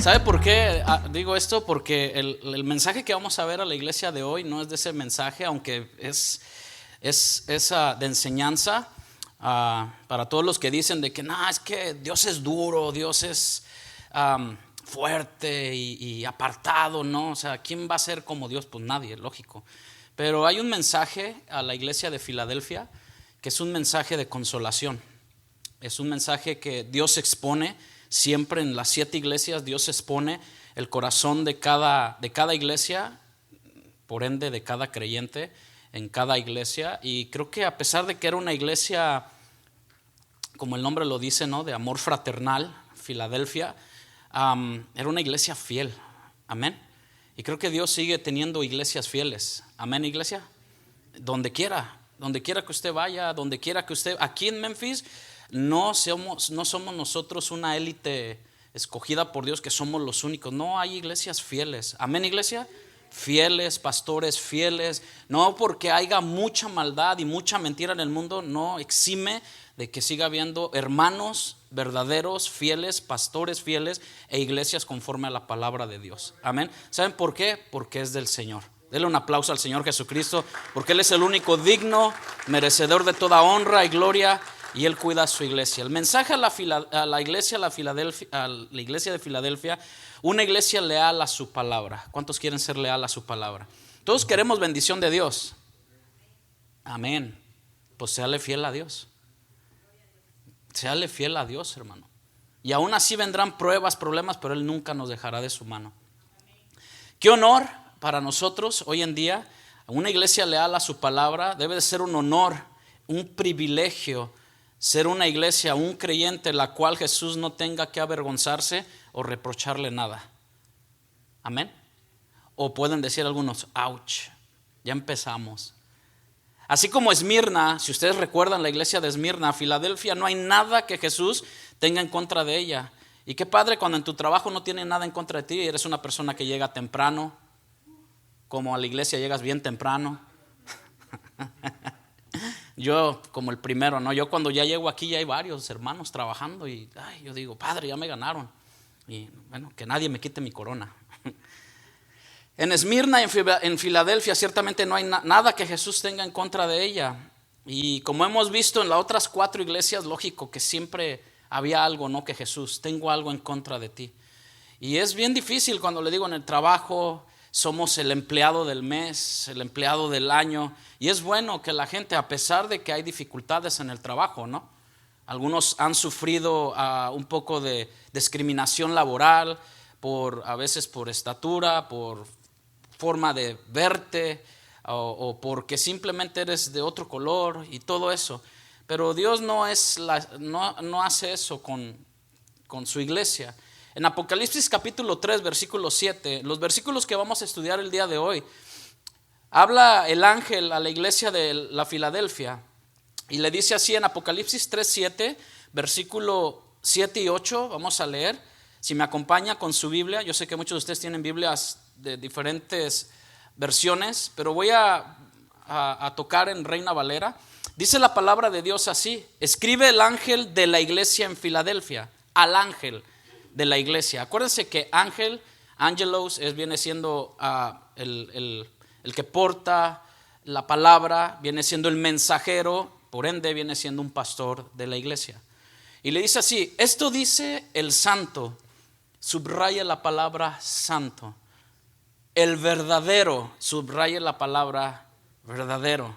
¿Sabe por qué digo esto? Porque el mensaje que vamos a ver a la iglesia de hoy no es de ese mensaje, aunque es de enseñanza para todos los que dicen de que no, es que Dios es duro, Dios es fuerte y apartado, ¿no? O sea, ¿quién va a ser como Dios? Pues nadie, lógico. Pero hay un mensaje a la iglesia de Filadelfia que es un mensaje de consolación. Es un mensaje que Dios expone siempre en las 7 iglesias. Dios expone el corazón de cada iglesia, por ende de cada creyente en cada iglesia. Y creo que a pesar de que era una iglesia, como el nombre lo dice, ¿no?, de amor fraternal, Filadelfia, era una iglesia fiel. Amén. Y creo que Dios sigue teniendo iglesias fieles. Amén, iglesia. Donde quiera que usted vaya, donde quiera que usted, aquí en Memphis, no somos nosotros una élite escogida por Dios que somos los únicos. No, hay iglesias fieles. Amén, iglesia. Fieles, pastores fieles. No porque haya mucha maldad y mucha mentira en el mundo, no exime de que siga habiendo hermanos verdaderos, fieles, pastores fieles e iglesias conforme a la palabra de Dios. Amén. ¿Saben por qué? Porque es del Señor. Denle un aplauso al Señor Jesucristo, porque Él es el único digno, merecedor de toda honra y gloria, y Él cuida a su iglesia. El mensaje a la iglesia de Filadelfia, una iglesia leal a su palabra. ¿Cuántos quieren ser leal a su palabra? Todos queremos bendición de Dios. Amén. Pues séale fiel a Dios. Séale fiel a Dios, hermano. Y aún así vendrán pruebas, problemas, pero Él nunca nos dejará de su mano. Qué honor para nosotros hoy en día. Una iglesia leal a su palabra debe de ser un honor, un privilegio ser una iglesia, un creyente, la cual Jesús no tenga que avergonzarse o reprocharle nada. Amén. O pueden decir algunos, ouch, ya empezamos. Así como Esmirna, si ustedes recuerdan la iglesia de Esmirna, Filadelfia, no hay nada que Jesús tenga en contra de ella. Y qué padre cuando en tu trabajo no tiene nada en contra de ti y eres una persona que llega temprano, como a la iglesia llegas bien temprano. Yo como el primero, ¿no? Yo cuando ya llego aquí ya hay varios hermanos trabajando y yo digo, Padre, ya me ganaron. Y bueno, que nadie me quite mi corona. En Esmirna, en Filadelfia, ciertamente no hay nada que Jesús tenga en contra de ella. Y como hemos visto en las otras 4 iglesias, lógico que siempre había algo, ¿no? Que Jesús, tengo algo en contra de ti. Y es bien difícil cuando le digo en el trabajo, somos el empleado del mes, el empleado del año. Y es bueno que la gente, a pesar de que hay dificultades en el trabajo, ¿no? Algunos han sufrido un poco de discriminación laboral, a veces por estatura, por forma de verte o porque simplemente eres de otro color y todo eso. Pero Dios no hace eso con su iglesia. En Apocalipsis capítulo 3, versículo 7, los versículos que vamos a estudiar el día de hoy, habla el ángel a la iglesia de la Filadelfia y le dice así en Apocalipsis 3, 7, versículo 7 y 8, vamos a leer. Si me acompaña con su Biblia, yo sé que muchos de ustedes tienen Biblias de diferentes versiones, pero voy a tocar en Reina Valera. Dice la palabra de Dios así: escribe el ángel de la iglesia en Filadelfia, al ángel de la iglesia. Acuérdense que ángel, angelos, viene siendo el que porta la palabra, viene siendo el mensajero, por ende viene siendo un pastor de la iglesia. Y le dice así: esto dice el santo, subraya la palabra santo, el verdadero, subraya la palabra verdadero,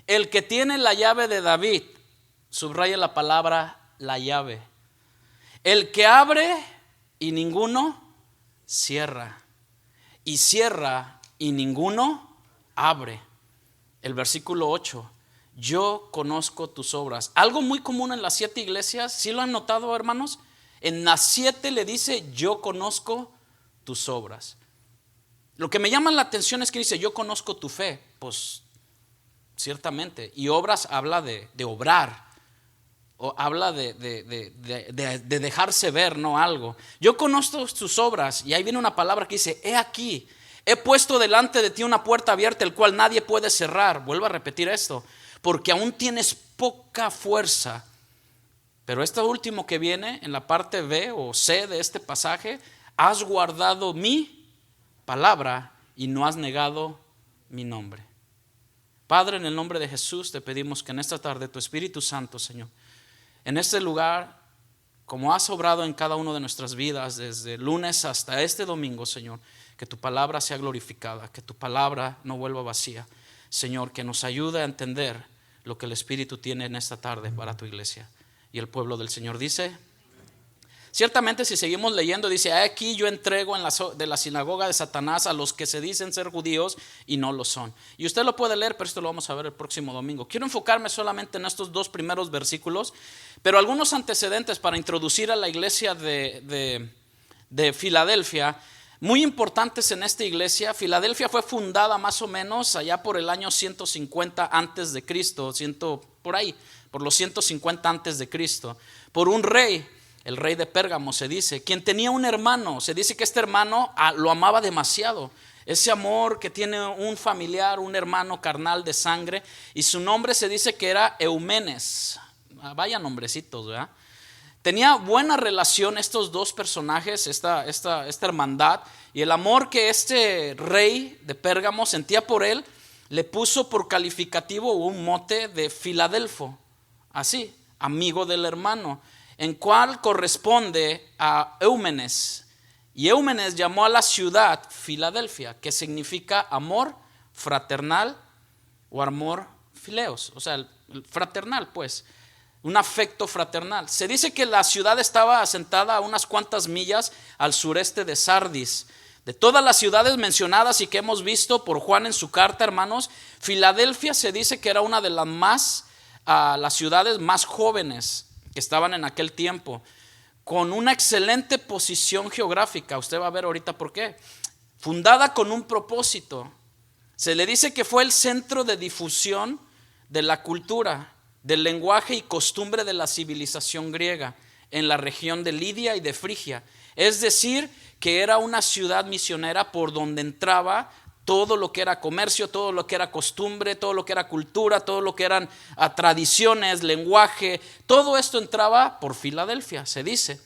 el que tiene la llave de David, subraya la palabra la llave, el que abre y ninguno cierra, y cierra y ninguno abre. El versículo 8, yo conozco tus obras. Algo muy común en las 7 iglesias, ¿sí lo han notado, hermanos? En las 7 le dice, yo conozco tus obras. Lo que me llama la atención es que dice, yo conozco tu fe. Pues ciertamente, y obras habla de obrar, o habla de dejarse ver, no algo. Yo conozco tus obras, y ahí viene una palabra que dice, he aquí, he puesto delante de ti una puerta abierta, el cual nadie puede cerrar. Vuelvo a repetir esto, porque aún tienes poca fuerza. Pero esto último que viene en la parte B o C de este pasaje has guardado mi palabra y no has negado mi nombre. Padre, en el nombre de Jesús te pedimos que en esta tarde tu Espíritu Santo, Señor, en este lugar, como has obrado en cada una de nuestras vidas desde el lunes hasta este domingo, Señor, que tu palabra sea glorificada, que tu palabra no vuelva vacía. Señor, que nos ayude a entender lo que el Espíritu tiene en esta tarde para tu iglesia. Y el pueblo del Señor dice, ciertamente si seguimos leyendo, dice, aquí yo entrego de la sinagoga de Satanás a los que se dicen ser judíos y no lo son. Y usted lo puede leer, pero esto lo vamos a ver el próximo domingo. Quiero enfocarme solamente en estos dos primeros versículos, pero algunos antecedentes para introducir a la iglesia de Filadelfia, muy importantes en esta iglesia. Filadelfia fue fundada más o menos allá por el año 150 antes de Cristo, por ahí, por los 150 antes de Cristo, por un rey. El rey de Pérgamo se dice, quien tenía un hermano. Se dice que este hermano lo amaba demasiado. Ese amor que tiene un familiar, un hermano carnal de sangre. Y su nombre se dice que era Eumenes. Vaya nombrecitos, ¿verdad? Tenía buena relación estos dos personajes, esta hermandad. Y el amor que este rey de Pérgamo sentía por él, le puso por calificativo un mote de Filadelfo. Así, amigo del hermano, en cual corresponde a Eumenes. Y Eumenes llamó a la ciudad Filadelfia, que significa amor fraternal o amor fileos, o sea, el fraternal, pues, un afecto fraternal. Se dice que la ciudad estaba asentada a unas cuantas millas al sureste de Sardis. De todas las ciudades mencionadas y que hemos visto por Juan en su carta, hermanos, Filadelfia se dice que era una de las ciudades más jóvenes que estaban en aquel tiempo, con una excelente posición geográfica. Usted va a ver ahorita por qué. Fundada con un propósito. Se le dice que fue el centro de difusión de la cultura, del lenguaje y costumbre de la civilización griega en la región de Lidia y de Frigia. Es decir, que era una ciudad misionera por donde entraba todo lo que era comercio, todo lo que era costumbre, todo lo que era cultura, todo lo que eran tradiciones, lenguaje, todo esto entraba por Filadelfia, se dice.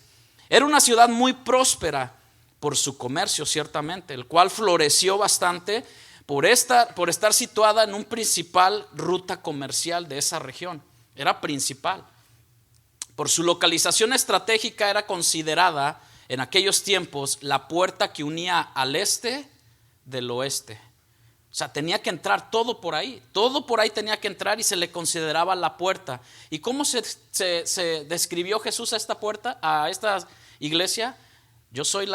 Era una ciudad muy próspera por su comercio, ciertamente, el cual floreció bastante por estar situada en un principal ruta comercial de esa región. Era principal. Por su localización estratégica era considerada en aquellos tiempos la puerta que unía al este del oeste. O sea, tenía que entrar todo por ahí tenía que entrar y se le consideraba la puerta. ¿Y cómo se describió Jesús a esta puerta, a esta iglesia? Yo soy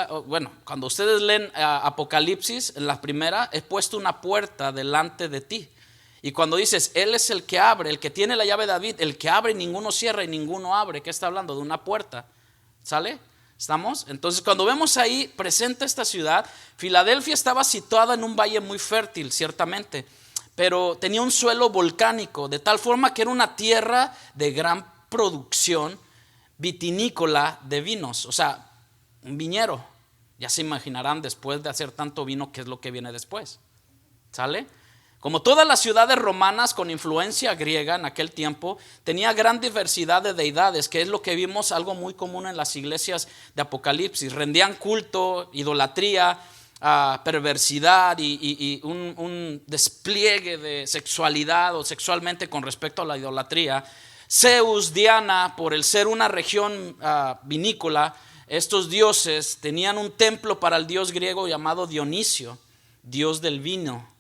cuando ustedes leen Apocalipsis, en la primera, he puesto una puerta delante de ti. Y cuando dices, Él es el que abre, el que tiene la llave de David, el que abre y ninguno cierra y ninguno abre, ¿qué está hablando? De una puerta. ¿Sale? ¿Estamos? Entonces cuando vemos ahí presente esta ciudad, Filadelfia estaba situada en un valle muy fértil, ciertamente, pero tenía un suelo volcánico, de tal forma que era una tierra de gran producción vitinícola de vinos, o sea, un viñero. Ya se imaginarán después de hacer tanto vino qué es lo que viene después. ¿Sale? Como todas las ciudades romanas con influencia griega en aquel tiempo, tenía gran diversidad de deidades, que es lo que vimos algo muy común en las iglesias de Apocalipsis. Rendían culto, idolatría, perversidad y un despliegue de sexualidad o sexualmente con respecto a la idolatría. Zeus, Diana, por el ser una región vinícola, estos dioses tenían un templo para el dios griego llamado Dionisio, dios del vino,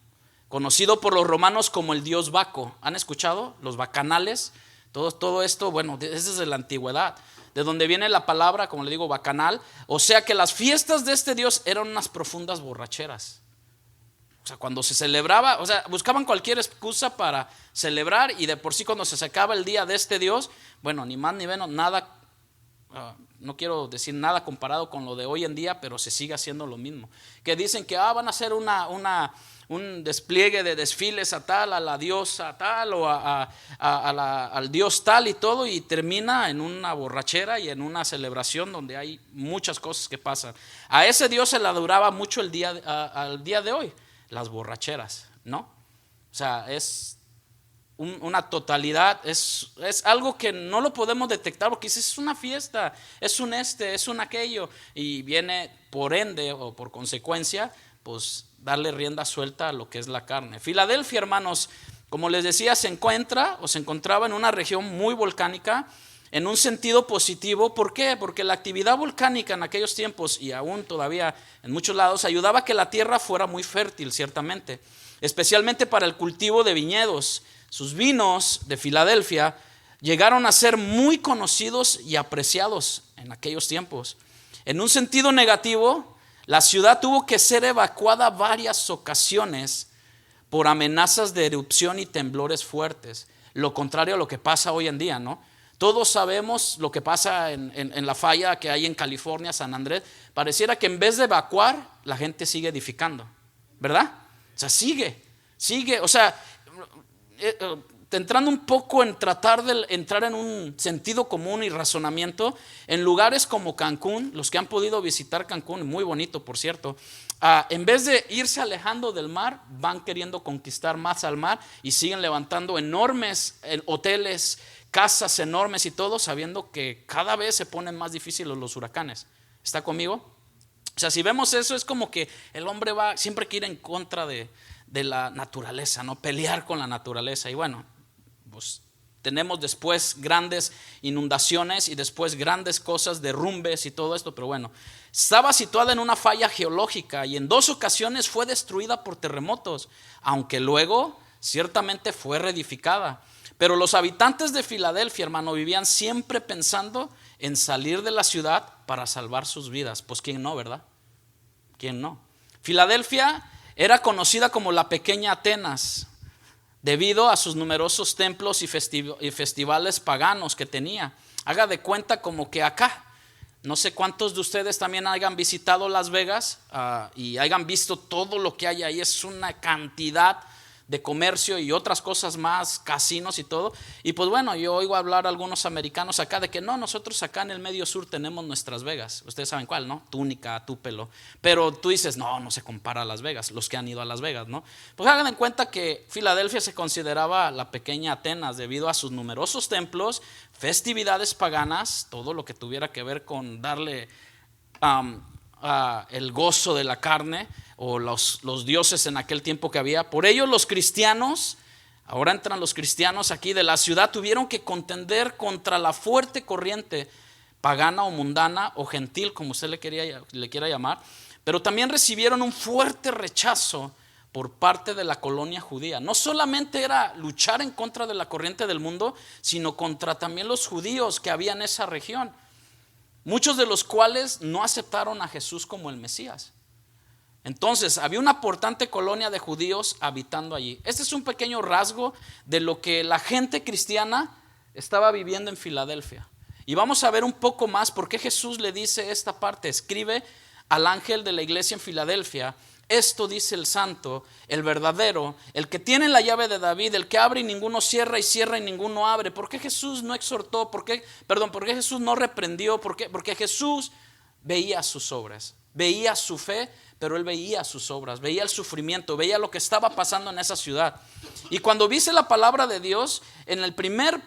conocido por los romanos como el dios Baco. ¿Han escuchado? Los bacanales, todo esto, bueno, es desde la antigüedad, de donde viene la palabra, como le digo, bacanal. O sea que las fiestas de este dios eran unas profundas borracheras. O sea, cuando se celebraba, o sea, buscaban cualquier excusa para celebrar, y de por sí cuando se sacaba el día de este dios, bueno, ni más ni menos, nada, no quiero decir nada comparado con lo de hoy en día, pero se sigue haciendo lo mismo. Que dicen que van a hacer un despliegue de desfiles a tal, a la diosa tal o al dios tal y todo, y termina en una borrachera y en una celebración donde hay muchas cosas que pasan. A ese dios se le adoraba mucho al día de hoy, las borracheras, ¿no? O sea, es una totalidad, es algo que no lo podemos detectar porque es una fiesta, es es un aquello, y viene por ende o por consecuencia, pues darle rienda suelta a lo que es la carne. Filadelfia, hermanos, como les decía, se encontraba en una región muy volcánica, en un sentido positivo. ¿Por qué? Porque la actividad volcánica en aquellos tiempos, y aún todavía en muchos lados, ayudaba a que la tierra fuera muy fértil, ciertamente, especialmente para el cultivo de viñedos. Sus vinos de Filadelfia llegaron a ser muy conocidos y apreciados en aquellos tiempos. En un sentido negativo, la ciudad tuvo que ser evacuada varias ocasiones por amenazas de erupción y temblores fuertes. Lo contrario a lo que pasa hoy en día, ¿no? Todos sabemos lo que pasa en la falla que hay en California, San Andrés. Pareciera que en vez de evacuar, la gente sigue edificando, ¿verdad? O sea, sigue, o sea, entrando un poco en tratar de entrar en un sentido común y razonamiento, en lugares como Cancún, los que han podido visitar Cancún, muy bonito por cierto, en vez de irse alejando del mar, van queriendo conquistar más al mar y siguen levantando enormes hoteles, casas enormes y todo, sabiendo que cada vez se ponen más difíciles los huracanes. ¿Está conmigo? O sea, si vemos eso, es como que el hombre va siempre que ir en contra de la naturaleza, ¿no? Pelear con la naturaleza. Y bueno, pues tenemos después grandes inundaciones y después grandes cosas, derrumbes y todo esto, pero bueno, estaba situada en una falla geológica y en 2 ocasiones fue destruida por terremotos, aunque luego ciertamente fue reedificada. Pero los habitantes de Filadelfia, hermano, vivían siempre pensando en salir de la ciudad para salvar sus vidas. Pues quién no, ¿verdad? ¿Quién no? Filadelfia era conocida como la pequeña Atenas debido a sus numerosos templos y festivales paganos que tenía. Haga de cuenta como que acá, no sé cuántos de ustedes también hayan visitado Las Vegas y hayan visto todo lo que hay ahí. Es una cantidad de comercio y otras cosas más, casinos y todo. Y pues bueno, yo oigo hablar a algunos americanos acá de que no, nosotros acá en el medio sur tenemos nuestras Vegas. Ustedes saben cuál, ¿no? Túnica, Tupelo. Pero tú dices, no se compara a Las Vegas, los que han ido a Las Vegas, ¿no? Pues hagan en cuenta que Filadelfia se consideraba la pequeña Atenas debido a sus numerosos templos, festividades paganas, todo lo que tuviera que ver con darle el gozo de la carne o los dioses en aquel tiempo que había. Por ello los cristianos, ahora entran los cristianos aquí de la ciudad, tuvieron que contender contra la fuerte corriente pagana o mundana o gentil, como usted le quiera llamar, pero también recibieron un fuerte rechazo por parte de la colonia judía. No solamente era luchar en contra de la corriente del mundo, sino contra también los judíos que había en esa región, muchos de los cuales no aceptaron a Jesús como el Mesías. Entonces había una importante colonia de judíos habitando allí. Este es un pequeño rasgo de lo que la gente cristiana estaba viviendo en Filadelfia. Y vamos a ver un poco más por qué Jesús le dice esta parte. Escribe al ángel de la iglesia en Filadelfia: esto dice el santo, el verdadero, el que tiene la llave de David, el que abre y ninguno cierra, y cierra y ninguno abre. ¿Por qué Jesús no exhortó? ¿Por qué Jesús no reprendió? ¿Por qué? Porque Jesús veía sus obras, veía su fe, pero él veía sus obras, veía el sufrimiento, veía lo que estaba pasando en esa ciudad. Y cuando dice la palabra de Dios, en el primer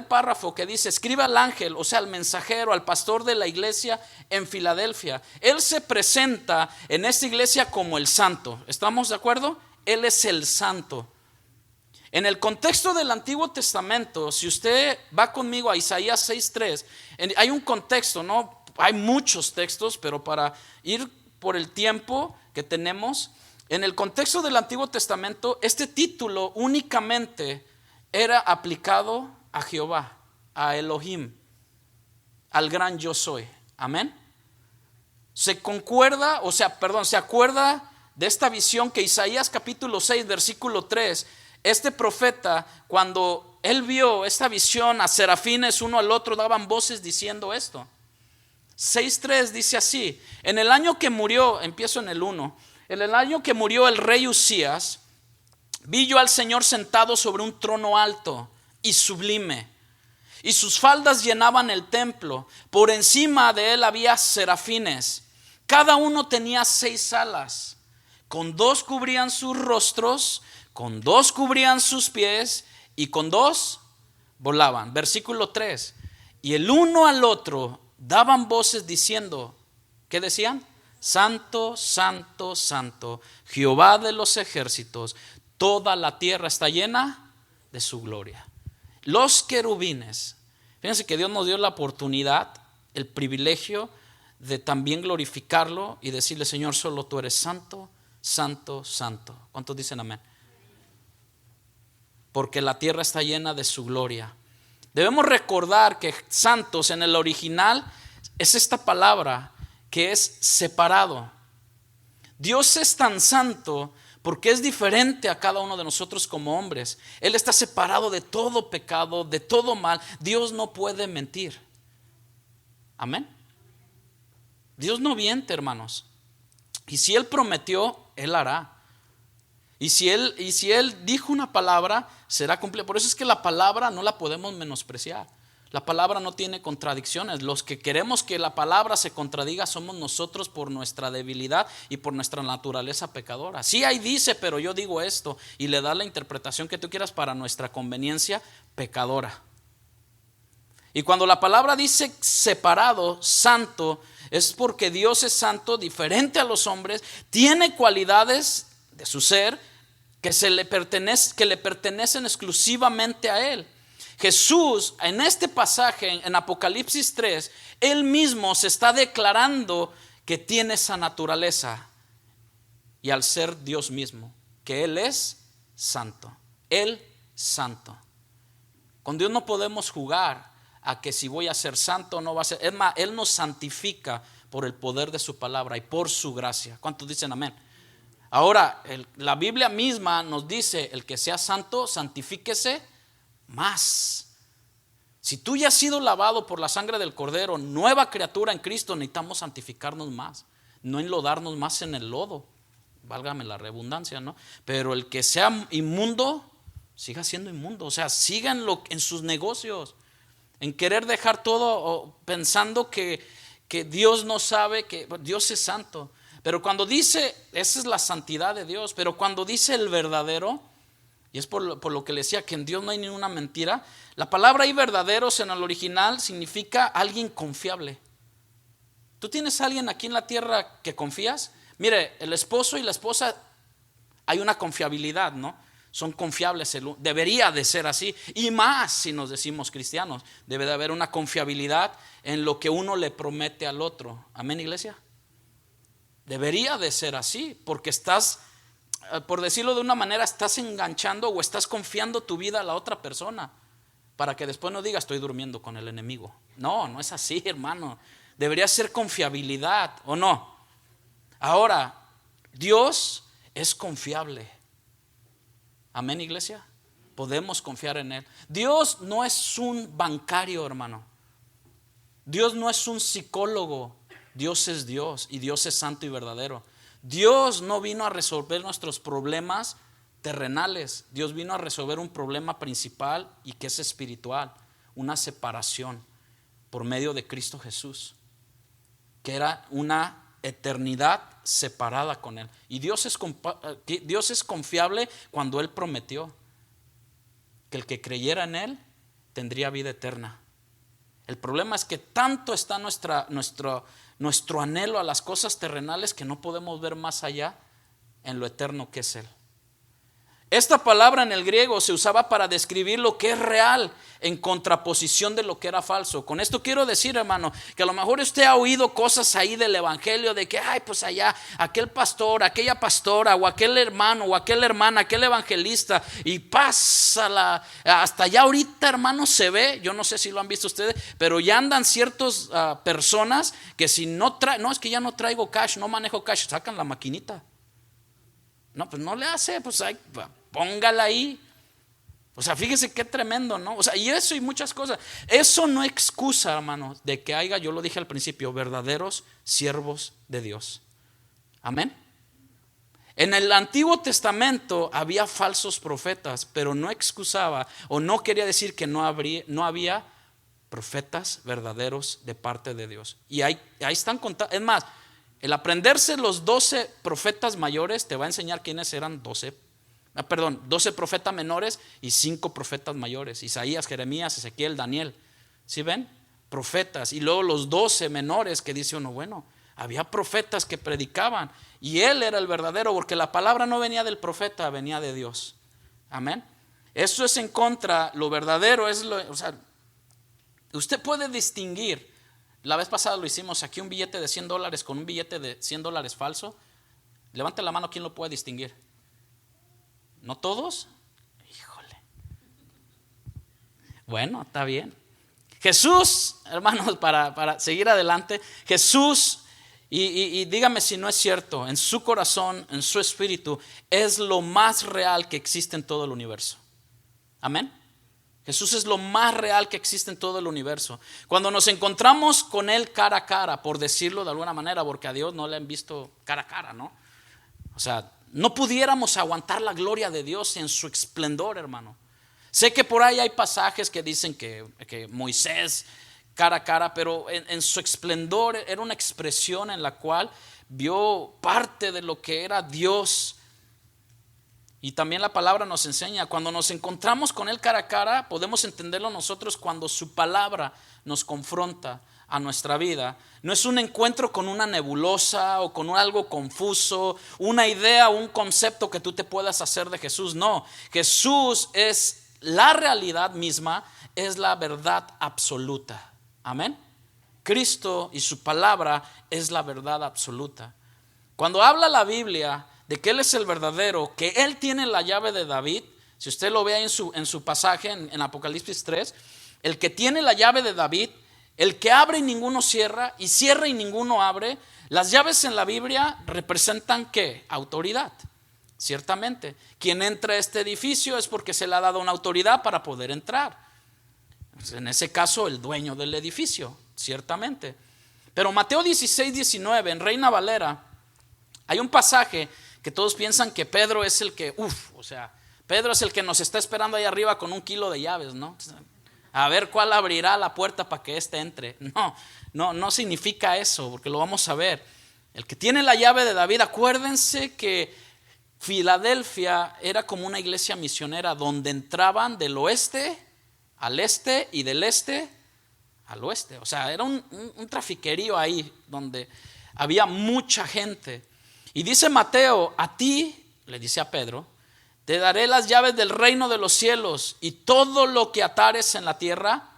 párrafo que dice: escribe al ángel, o sea, al mensajero, al pastor de la iglesia en Filadelfia, él se presenta en esta iglesia como el santo. ¿Estamos de acuerdo? Él es el santo. En el contexto del Antiguo Testamento, si usted va conmigo a Isaías 6:3, hay un contexto, ¿no? Hay muchos textos, pero para ir por el tiempo que tenemos, en el contexto del Antiguo Testamento, este título únicamente era aplicado a Jehová, a Elohim, al gran yo soy. Amén. Se acuerda de esta visión que Isaías capítulo 6 versículo 3, este profeta, cuando él vio esta visión, a serafines uno al otro daban voces diciendo esto. 6:3 dice así: en el año que murió, empiezo en el 1, en el año que murió el rey Usías, vi yo al Señor sentado sobre un trono alto y sublime, y sus faldas llenaban el templo. Por encima de él había serafines, cada uno tenía 6 alas, con 2 cubrían sus rostros, con 2 cubrían sus pies, y con 2 volaban. Versículo 3. Y el uno al otro daban voces diciendo, ¿qué decían? Santo, santo, santo, Jehová de los ejércitos, toda la tierra está llena de su gloria. Los querubines, fíjense que Dios nos dio la oportunidad, el privilegio de también glorificarlo y decirle, Señor, solo tú eres santo, santo, santo. ¿Cuántos dicen amén? Porque la tierra está llena de su gloria. Debemos recordar que santos en el original es esta palabra que es separado. Dios es tan santo porque es diferente a cada uno de nosotros como hombres. Él está separado de todo pecado, de todo mal. Dios no puede mentir. Amén. Dios no miente, hermanos. Y si Él prometió, Él hará. Y si él dijo una palabra, será cumplida. Por eso es que la palabra no la podemos menospreciar. La palabra no tiene contradicciones. Los que queremos que la palabra se contradiga somos nosotros por nuestra debilidad y por nuestra naturaleza pecadora. Sí, ahí dice, pero yo digo esto, y le da la interpretación que tú quieras para nuestra conveniencia pecadora. Y cuando la palabra dice separado, santo, es porque Dios es santo, diferente a los hombres, tiene cualidades de su ser que le pertenecen exclusivamente a Él. Jesús, en este pasaje, en Apocalipsis 3, Él mismo se está declarando que tiene esa naturaleza, y al ser Dios mismo, que Él es santo. Él santo. Con Dios no podemos jugar a que si voy a ser santo o no va a ser. Es más, Él nos santifica por el poder de su palabra y por su gracia. ¿Cuántos dicen amén? Ahora, la Biblia misma nos dice, el que sea santo, santifíquese más. Si tú ya has sido lavado por la sangre del Cordero, nueva criatura en Cristo, necesitamos santificarnos más, no enlodarnos más en el lodo, válgame la redundancia, ¿no? Pero el que sea inmundo, siga siendo inmundo. O sea, síganlo en sus negocios, en querer dejar todo pensando que Dios no sabe, que Dios es santo. Pero cuando dice, esa es la santidad de Dios, pero cuando dice el verdadero, y es por lo que le decía que en Dios no hay ninguna mentira, la palabra ahí verdaderos en el original significa alguien confiable. ¿Tú tienes a alguien aquí en la tierra que confías? Mire, el esposo y la esposa, hay una confiabilidad, ¿no? Son confiables, debería de ser así, y más si nos decimos cristianos, debe de haber una confiabilidad en lo que uno le promete al otro. Amén, iglesia. Debería de ser así, porque estás, por decirlo de una manera, estás enganchando o estás confiando tu vida a la otra persona, para que después no diga estoy durmiendo con el enemigo. No, no es así, hermano. Debería ser confiabilidad, ¿o no? Ahora, Dios es confiable. Amén, iglesia. Podemos confiar en Él. Dios no es un bancario, hermano. Dios no es un psicólogo. Dios es Dios y Dios es santo y verdadero. Dios no vino a resolver nuestros problemas terrenales. Dios vino a resolver un problema principal y que es espiritual, una separación por medio de Cristo Jesús, que era una eternidad separada con Él. Y Dios es confiable cuando Él prometió que el que creyera en Él tendría vida eterna. El problema es que tanto está nuestro anhelo a las cosas terrenales que no podemos ver más allá en lo eterno que es Él. Esta palabra en el griego se usaba para describir lo que es real en contraposición de lo que era falso. Con esto quiero decir, hermano, que a lo mejor usted ha oído cosas ahí del evangelio de que, ay, pues allá, aquel pastor, aquella pastora, o aquel hermano, o aquella hermana, aquel evangelista, y pásala, hasta allá ahorita, hermano, se ve, yo no sé si lo han visto ustedes, pero ya andan ciertas personas que si no es que ya no traigo cash, no manejo cash, sacan la maquinita. No, pues no le hace, pues ay, póngala ahí. O sea, fíjese qué tremendo, ¿no? O sea, y eso y muchas cosas. Eso no excusa, hermano, de que haya, yo lo dije al principio, verdaderos siervos de Dios. Amén. En el Antiguo Testamento había falsos profetas, pero no excusaba o no quería decir que no había profetas verdaderos de parte de Dios. Y ahí están contados. Es más, el aprenderse los 12 profetas mayores te va a enseñar quiénes eran 12 12 profetas menores y 5 profetas mayores. Isaías, Jeremías, Ezequiel, Daniel. ¿Sí ven? Profetas. Y luego los 12 menores que dice uno, bueno, había profetas que predicaban y él era el verdadero, porque la palabra no venía del profeta, venía de Dios. Amén. Esto es en contra, lo verdadero es o sea, usted puede distinguir. La vez pasada lo hicimos aquí, un billete de $100 con un billete de $100 falso. Levante la mano, ¿quién lo puede distinguir? ¿No todos? Híjole. Bueno, está bien. Jesús, hermanos, para seguir adelante, Jesús, y dígame si no es cierto, en su corazón, en su espíritu, es lo más real que existe en todo el universo. Amén. Jesús es lo más real que existe en todo el universo. Cuando nos encontramos con Él cara a cara, por decirlo de alguna manera, porque a Dios no le han visto cara a cara, ¿no? O sea, no pudiéramos aguantar la gloria de Dios en su esplendor, hermano. Sé que por ahí hay pasajes que dicen que Moisés cara a cara, pero en su esplendor era una expresión en la cual vio parte de lo que era Dios. Y también la palabra nos enseña, cuando nos encontramos con Él cara a cara, podemos entenderlo nosotros cuando su palabra nos confronta a nuestra vida. No es un encuentro con una nebulosa o con algo confuso, una idea o un concepto que tú te puedas hacer de Jesús. No, Jesús es la realidad misma, es la verdad absoluta. Amén. Cristo y su palabra es la verdad absoluta. Cuando habla la Biblia de que Él es el verdadero, que Él tiene la llave de David, si usted lo ve en su pasaje en Apocalipsis 3, el que tiene la llave de David, el que abre y ninguno cierra, y cierra y ninguno abre. Las llaves en la Biblia representan ¿qué? Autoridad. Ciertamente, quien entra a este edificio es porque se le ha dado una autoridad para poder entrar. En ese caso, el dueño del edificio, ciertamente. Pero Mateo 16:19 en Reina Valera, hay un pasaje que todos piensan que Pedro es el que, o sea, Pedro es el que nos está esperando ahí arriba con 1 kilo de llaves, ¿no? A ver cuál abrirá la puerta para que éste entre. No significa eso, porque lo vamos a ver. El que tiene la llave de David, acuérdense que Filadelfia era como una iglesia misionera donde entraban del oeste al este y del este al oeste. O sea, era un trafiquerío ahí donde había mucha gente. Y dice Mateo, a ti, le dice a Pedro, te daré las llaves del reino de los cielos, y todo lo que atares en la tierra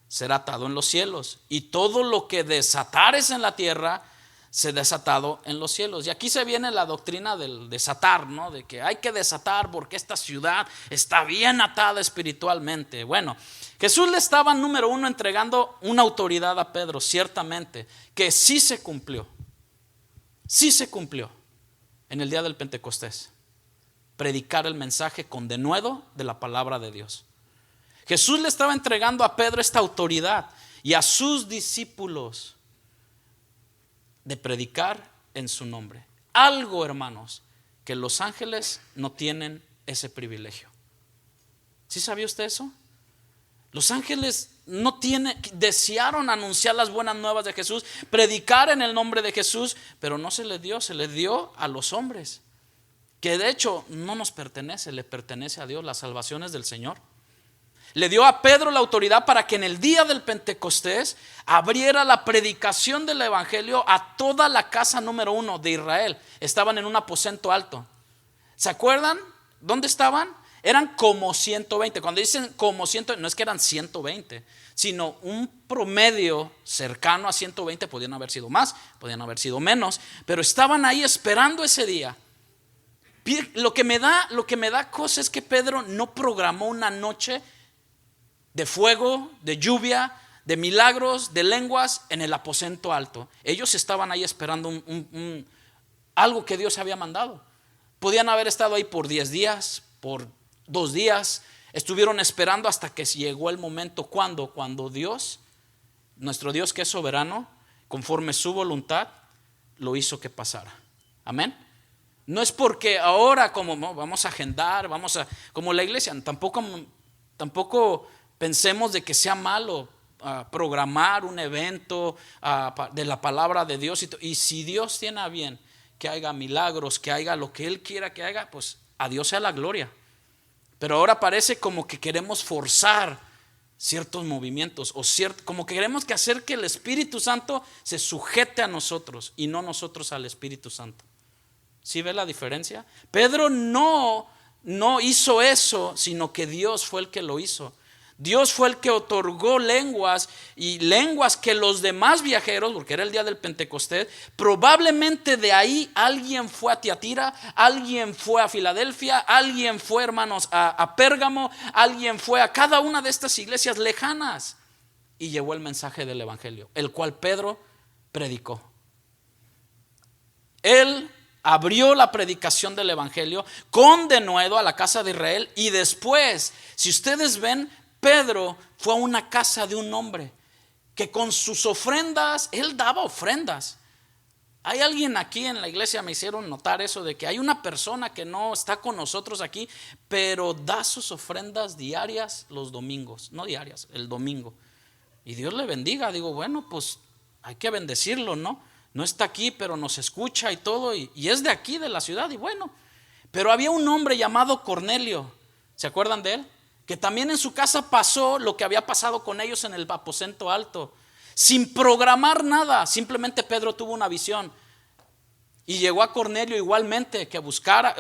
será atado en los cielos, y todo lo que desatares en la tierra será desatado en los cielos. Y aquí se viene la doctrina del desatar, ¿no? De que hay que desatar porque esta ciudad está bien atada espiritualmente. Bueno, Jesús le estaba, número 1, entregando una autoridad a Pedro, ciertamente, que sí se cumplió. Sí se cumplió en el día del Pentecostés. Predicar el mensaje con denuedo de la palabra de Dios. Jesús le estaba entregando a Pedro esta autoridad y a sus discípulos de predicar en su nombre. Algo, hermanos, que los ángeles no tienen ese privilegio. ¿Sí sabía usted eso? Los ángeles desearon anunciar las buenas nuevas de Jesús, predicar en el nombre de Jesús, pero no se les dio, se les dio a los hombres, que de hecho no nos pertenece, le pertenece a Dios. Las salvaciones del Señor. Le dio a Pedro la autoridad para que en el día del Pentecostés abriera la predicación del evangelio a toda la casa número 1 de Israel. Estaban en un aposento alto. ¿Se acuerdan? ¿Dónde estaban? Eran como 120. Cuando dicen como 120, no es que eran 120, sino un promedio cercano a 120. Podían haber sido más, podían haber sido menos, pero estaban ahí esperando ese día. Lo que me da cosa es que Pedro no programó una noche de fuego, de lluvia, de milagros, de lenguas en el aposento alto. Ellos estaban ahí esperando algo que Dios había mandado. Podían haber estado ahí por 10 días, por 2 días. Estuvieron esperando hasta que llegó el momento. Cuando Dios, nuestro Dios que es soberano, conforme su voluntad, lo hizo que pasara. Amén. No es porque ahora como vamos a agendar, como la iglesia, tampoco pensemos de que sea malo programar un evento de la palabra de Dios. Y si Dios tiene a bien que haya milagros, que haya lo que Él quiera que haga, pues A Dios sea la gloria. Pero ahora parece como que queremos forzar ciertos movimientos como que queremos que hacer que el Espíritu Santo se sujete a nosotros y no nosotros al Espíritu Santo. ¿Sí ve la diferencia? Pedro no hizo eso, sino que Dios fue el que lo hizo. Dios fue el que otorgó lenguas, y lenguas que los demás viajeros, porque era el día del Pentecostés, probablemente de ahí alguien fue a Tiatira, alguien fue a Filadelfia, alguien fue, hermanos, a Pérgamo, alguien fue a cada una de estas iglesias lejanas y llevó el mensaje del evangelio, el cual Pedro predicó. Él abrió la predicación del evangelio con denuedo a la casa de Israel, y después, si ustedes ven, Pedro fue a una casa de un hombre que con sus ofrendas, él daba ofrendas. Hay alguien aquí en la iglesia, me hicieron notar eso, de que hay una persona que no está con nosotros aquí, pero da sus ofrendas diarias los domingos, no diarias, el domingo. Y Dios le bendiga. Digo, bueno, pues hay que bendecirlo, ¿no? No está aquí, pero nos escucha y todo, y es de aquí, de la ciudad, y bueno. Pero había un hombre llamado Cornelio, ¿se acuerdan de él? Que también en su casa pasó lo que había pasado con ellos en el aposento alto. Sin programar nada, simplemente Pedro tuvo una visión. Y llegó a Cornelio igualmente, que buscara,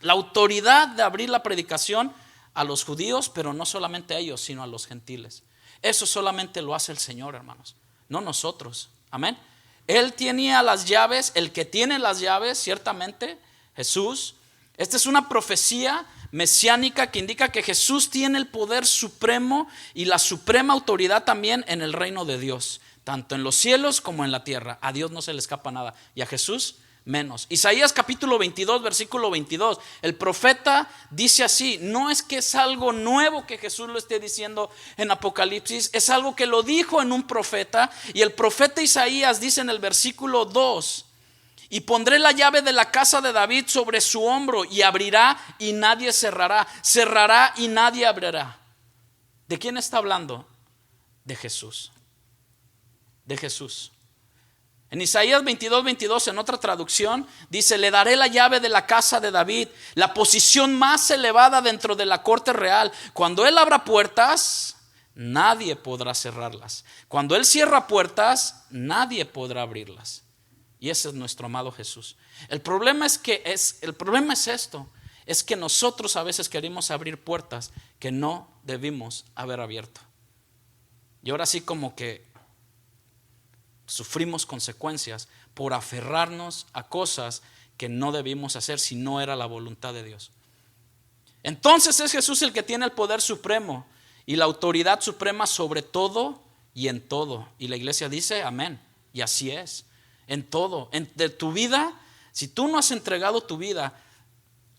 la autoridad de abrir la predicación a los judíos, pero no solamente a ellos, sino a los gentiles. Eso solamente lo hace el Señor, hermanos, no nosotros. Amén. Él tenía las llaves, el que tiene las llaves, ciertamente, Jesús. Esta es una profecía mesiánica que indica que Jesús tiene el poder supremo y la suprema autoridad también en el reino de Dios, tanto en los cielos como en la tierra. A Dios no se le escapa nada, y a Jesús menos. Isaías capítulo 22, versículo 22, el profeta dice así: no es que es algo nuevo que Jesús lo esté diciendo en Apocalipsis, es algo que lo dijo en un profeta. Y el profeta Isaías dice en el versículo 2: y pondré la llave de la casa de David sobre su hombro, y abrirá y nadie cerrará, cerrará y nadie abrirá. ¿De quién está hablando? De Jesús. De Jesús. En Isaías 22, 22, en otra traducción, dice: le daré la llave de la casa de David, la posición más elevada dentro de la corte real. Cuando él abra puertas, nadie podrá cerrarlas. Cuando él cierra puertas, nadie podrá abrirlas. Y ese es nuestro amado Jesús. El problema es esto: es que nosotros a veces queremos abrir puertas que no debimos haber abierto. Y ahora sí, como que sufrimos consecuencias por aferrarnos a cosas que no debimos hacer si no era la voluntad de Dios. Entonces es Jesús el que tiene el poder supremo y la autoridad suprema sobre todo y en todo. Y la iglesia dice amén. Y así es. En todo, de tu vida, si tú no has entregado tu vida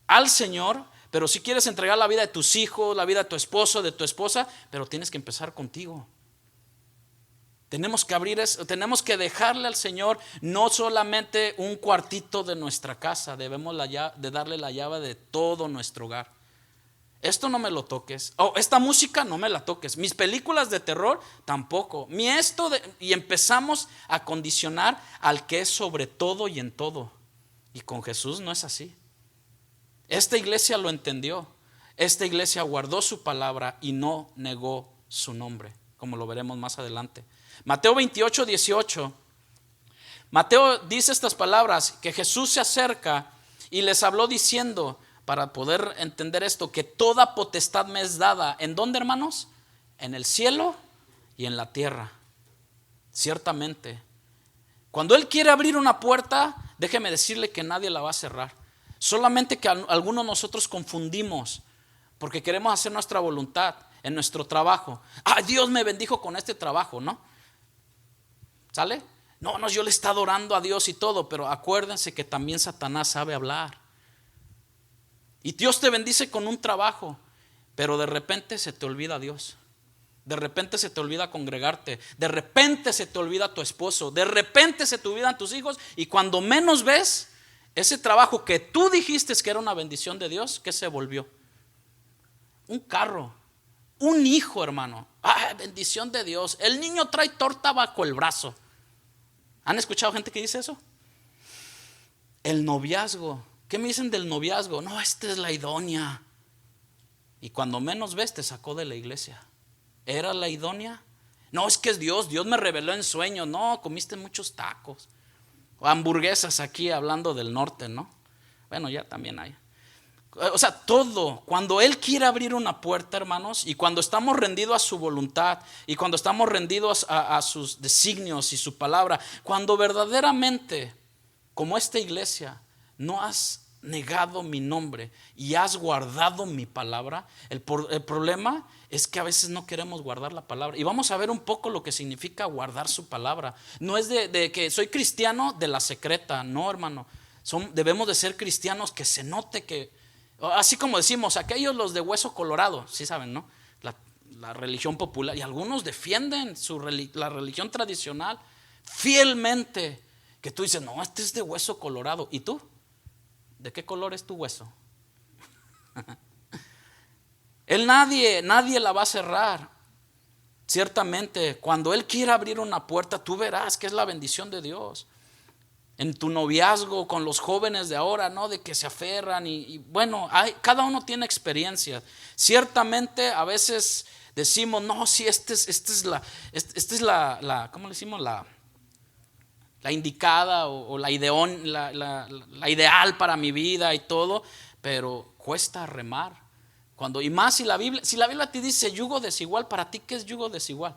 al Señor, pero si quieres entregar la vida de tus hijos, la vida de tu esposo, de tu esposa, pero tienes que empezar contigo. Tenemos que abrir eso, tenemos que dejarle al Señor no solamente un cuartito de nuestra casa, debemos de darle la llave de todo nuestro hogar. Esto no me lo toques. Esta música no me la toques. Mis películas de terror tampoco. Y empezamos a condicionar al que es sobre todo y en todo. Y con Jesús no es así. Esta iglesia lo entendió. Esta iglesia guardó su palabra y no negó su nombre, como lo veremos más adelante. Mateo 28, 18. Mateo dice estas palabras: que Jesús se acerca y les habló diciendo, para poder entender esto, que toda potestad me es dada. ¿En dónde, hermanos? En el cielo y en la tierra. Ciertamente, cuando Él quiere abrir una puerta, déjeme decirle que nadie la va a cerrar. Solamente que algunos nosotros confundimos, porque queremos hacer nuestra voluntad en nuestro trabajo. Dios me bendijo con este trabajo, ¿no? ¿Sale? No, yo le he estado orando a Dios y todo, pero acuérdense que también Satanás sabe hablar. Y Dios te bendice con un trabajo, pero de repente se te olvida Dios. De repente se te olvida congregarte. De repente se te olvida tu esposo. De repente se te olvidan tus hijos. Y cuando menos ves, ese trabajo que tú dijiste que era una bendición de Dios, ¿qué se volvió? Un carro, un hijo, hermano. Bendición de Dios. El niño trae torta bajo el brazo. ¿Han escuchado gente que dice eso? El noviazgo. ¿Qué me dicen del noviazgo? No, esta es la idónea. Y cuando menos ves, te sacó de la iglesia. ¿Era la idónea? No, es que es Dios. Dios me reveló en sueños. No, comiste muchos tacos. O hamburguesas aquí, hablando del norte, ¿no? Bueno, ya también hay. O sea, todo. Cuando Él quiere abrir una puerta, hermanos, y cuando estamos rendidos a su voluntad, y cuando estamos rendidos a sus designios y su palabra, cuando verdaderamente, como esta iglesia, no has negado mi nombre y has guardado mi palabra, el problema es que a veces no queremos guardar la palabra. Y vamos a ver un poco lo que significa guardar su palabra. No es de que soy cristiano de la secreta, no, hermano. Debemos de ser cristianos que se note que, así como decimos, aquellos los de hueso colorado, sí saben, ¿no? La religión popular, y algunos defienden la religión tradicional fielmente, que tú dices, no, este es de hueso colorado. ¿Y tú? ¿De qué color es tu hueso? Nadie la va a cerrar. Ciertamente, cuando Él quiera abrir una puerta, tú verás que es la bendición de Dios. En tu noviazgo con los jóvenes de ahora, ¿no? De que se aferran y bueno, cada uno tiene experiencias. Ciertamente, a veces decimos, no, sí, esta es la ¿cómo le decimos? La indicada o la ideal para mi vida y todo, pero cuesta remar. Y más si la Biblia te dice yugo desigual, para ti, ¿qué es yugo desigual?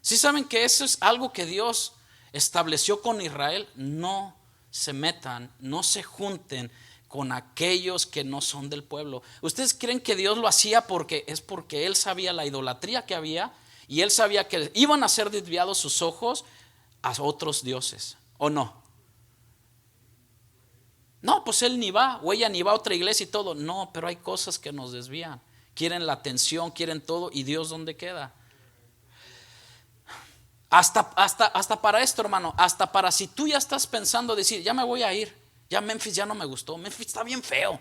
¿Sí saben que eso es algo que Dios estableció con Israel? No se metan, no se junten con aquellos que no son del pueblo. ¿Ustedes creen que Dios lo hacía porque Él sabía la idolatría que había y Él sabía que iban a ser desviados sus ojos a otros dioses, o no? No, pues él ni va, o ella ni va a otra iglesia y todo. No, pero hay cosas que nos desvían. Quieren la atención, quieren todo, y Dios, ¿dónde queda? Hasta para esto, hermano, hasta para si tú ya estás pensando decir, ya me voy a ir, ya Memphis ya no me gustó, Memphis está bien feo.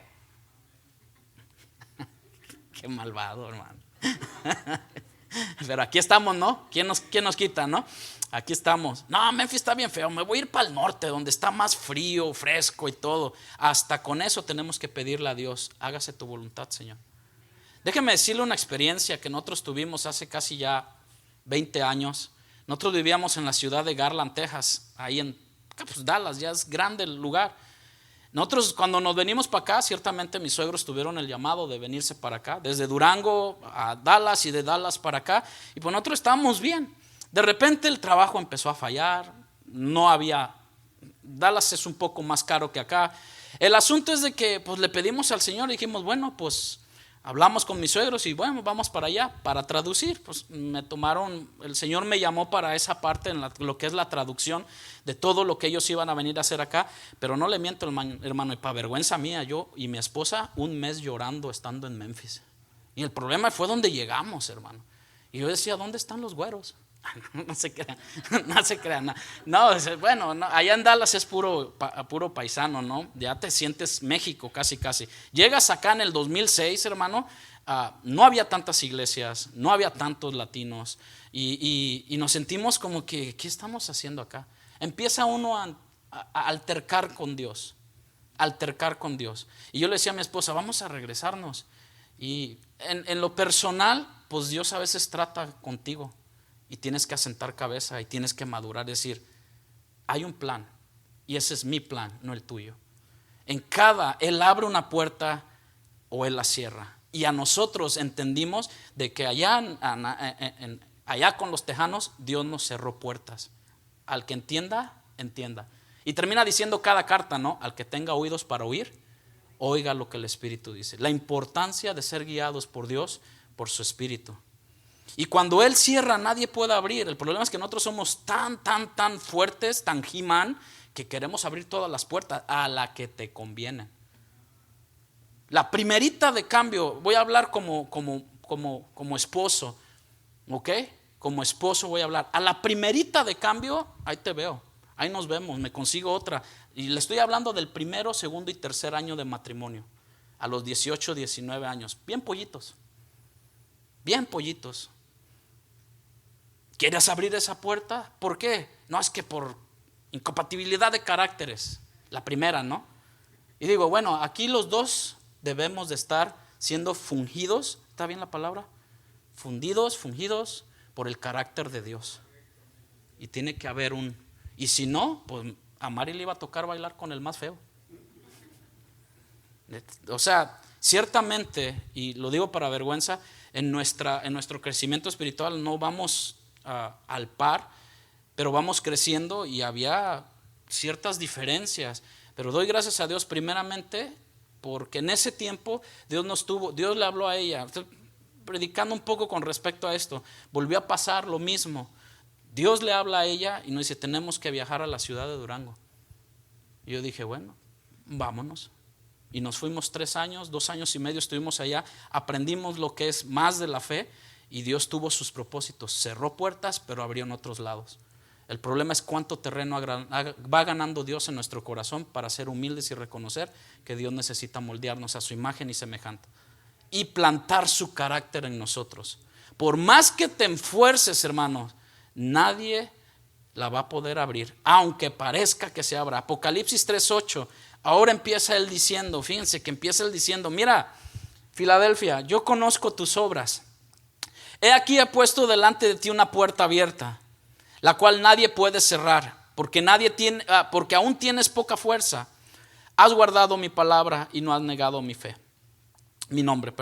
Qué malvado, hermano. Pero aquí estamos, ¿no? ¿Quién nos quita, no? Aquí estamos. No, Memphis está bien feo, me voy a ir para el norte donde está más frío, fresco y todo. Hasta con eso tenemos que pedirle a Dios, hágase tu voluntad, Señor. Déjeme decirle una experiencia que nosotros tuvimos hace casi ya 20 años. Nosotros vivíamos en la ciudad de Garland, Texas, ahí en pues, Dallas, ya es grande el lugar. Nosotros cuando nos venimos para acá, ciertamente mis suegros tuvieron el llamado de venirse para acá, desde Durango a Dallas y de Dallas para acá, y pues nosotros estábamos bien. De repente el trabajo empezó a fallar, Dallas es un poco más caro que acá. El asunto es de que pues le pedimos al Señor y dijimos, bueno, pues hablamos con mis suegros y bueno, vamos para allá para traducir. Pues el Señor me llamó para esa parte en lo que es la traducción de todo lo que ellos iban a venir a hacer acá. Pero no le miento, hermano, y para vergüenza mía, yo y mi esposa un mes llorando estando en Memphis. Y el problema fue donde llegamos, hermano. Y yo decía, ¿dónde están los güeros? No se crean, no se crean. No, bueno, no, allá en Dallas es puro paisano, ¿no? Ya te sientes México casi. Llegas acá en el 2006, hermano, no había tantas iglesias, no había tantos latinos y nos sentimos como que, ¿qué estamos haciendo acá? Empieza uno a altercar con Dios. Y yo le decía a mi esposa, vamos a regresarnos. Y en lo personal, pues Dios a veces trata contigo. Y tienes que asentar cabeza y tienes que madurar, decir, hay un plan y ese es mi plan, no el tuyo. Él abre una puerta o Él la cierra. Y a nosotros entendimos de que allá con los tejanos Dios nos cerró puertas. Al que entienda, entienda. Y termina diciendo cada carta, ¿no? Al que tenga oídos para oír, oiga lo que el Espíritu dice. La importancia de ser guiados por Dios, por su Espíritu. Y cuando Él cierra, nadie puede abrir. El problema es que nosotros somos tan fuertes, tan He-Man, que queremos abrir todas las puertas a la que te conviene. La primerita de cambio, voy a hablar como esposo, ¿ok? Como esposo voy a hablar. A la primerita de cambio, ahí te veo, ahí nos vemos, me consigo otra. Y le estoy hablando del primero, segundo y tercer año de matrimonio. A los 18, 19 años, bien pollitos. ¿Quieres abrir esa puerta? ¿Por qué? No, es que por incompatibilidad de caracteres. La primera, ¿no? Y digo, bueno, aquí los dos debemos de estar siendo fungidos, ¿está bien la palabra? Fungidos por el carácter de Dios. Y tiene que haber y si no, pues a Mari le iba a tocar bailar con el más feo. O sea, ciertamente, y lo digo para vergüenza, en nuestro crecimiento espiritual no vamos al par, pero vamos creciendo y había ciertas diferencias. Pero doy gracias a Dios primeramente porque en ese tiempo Dios le habló a ella. Estoy predicando un poco con respecto a esto. Volvió a pasar lo mismo. Dios le habla a ella y nos dice, tenemos que viajar a la ciudad de Durango. Y yo dije, bueno, vámonos. Y nos fuimos 3 años, 2 años y medio estuvimos allá, aprendimos lo que es más de la fe y Dios tuvo sus propósitos, cerró puertas pero abrió en otros lados. El problema es cuánto terreno va ganando Dios en nuestro corazón para ser humildes y reconocer que Dios necesita moldearnos a su imagen y semejanza y plantar su carácter en nosotros. Por más que te esfuerces, hermanos, nadie la va a poder abrir, aunque parezca que se abra. Apocalipsis 3:8. Ahora empieza él diciendo, fíjense que empieza él diciendo, mira, Filadelfia, yo conozco tus obras. He aquí he puesto delante de ti una puerta abierta, la cual nadie puede cerrar, porque aún tienes poca fuerza. Has guardado mi palabra y no has negado mi nombre.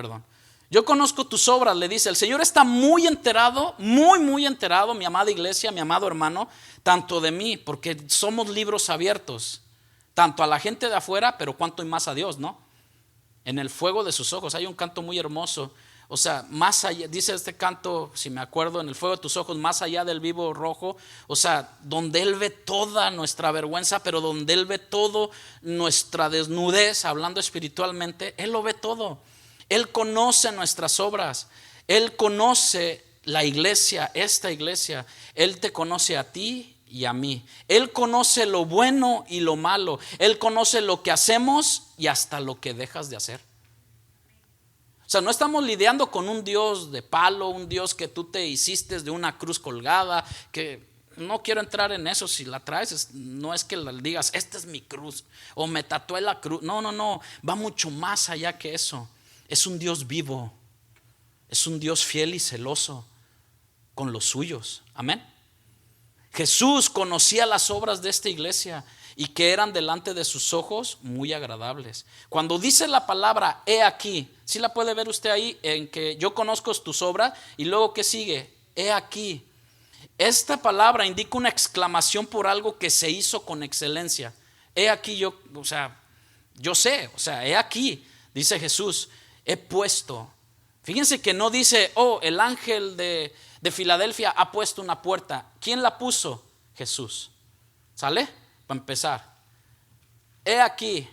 Yo conozco tus obras, le dice. El Señor está muy enterado, muy enterado, mi amada iglesia, mi amado hermano, tanto de mí, porque somos libros abiertos. Tanto a la gente de afuera, pero cuanto y más a Dios, ¿no? En el fuego de sus ojos. Hay un canto muy hermoso. O sea, más allá, dice este canto, si me acuerdo, en el fuego de tus ojos, más allá del vivo rojo. O sea, donde Él ve toda nuestra vergüenza, pero donde Él ve todo nuestra desnudez, hablando espiritualmente, Él lo ve todo. Él conoce nuestras obras. Él conoce la iglesia, esta iglesia. Él te conoce a ti y a mí. Él conoce lo bueno y lo malo. Él conoce lo que hacemos y hasta lo que dejas de hacer. O sea, no estamos lidiando con un Dios de palo, un Dios que tú te hiciste de una cruz colgada, que no quiero entrar en eso. Si la traes, no es que la digas, esta es mi cruz, o me tatué la cruz. No, va mucho más allá que eso. Es un Dios vivo, es un Dios fiel y celoso con los suyos. Amén. Jesús conocía las obras de esta iglesia y que eran delante de sus ojos muy agradables. Cuando dice la palabra he aquí, ¿sí la puede ver usted ahí? En que yo conozco tus obras y luego ¿qué sigue? He aquí. Esta palabra indica una exclamación por algo que se hizo con excelencia. He aquí yo sé, he aquí, dice Jesús, he puesto. Fíjense que no dice, el ángel de Filadelfia ha puesto una puerta. ¿Quién la puso? Jesús. ¿Sale? Para empezar. He aquí.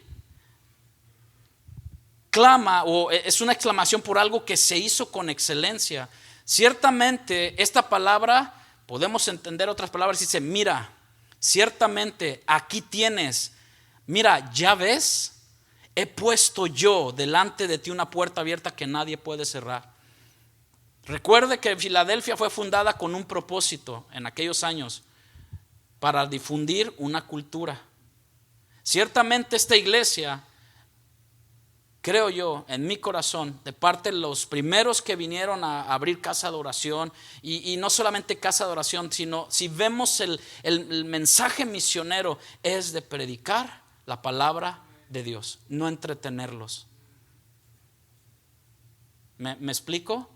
Clama, o es una exclamación por algo que se hizo con excelencia. Ciertamente esta palabra, podemos entender otras palabras, dice, mira, ciertamente aquí tienes, mira, ya ves, he puesto yo delante de ti una puerta abierta que nadie puede cerrar. Recuerde que Filadelfia fue fundada con un propósito en aquellos años, para difundir una cultura. Ciertamente esta iglesia, creo yo, en mi corazón, de parte de los primeros que vinieron a abrir casa de oración, y no solamente casa de oración, sino si vemos el mensaje misionero, es de predicar la palabra de Dios, no entretenerlos. ¿Me explico?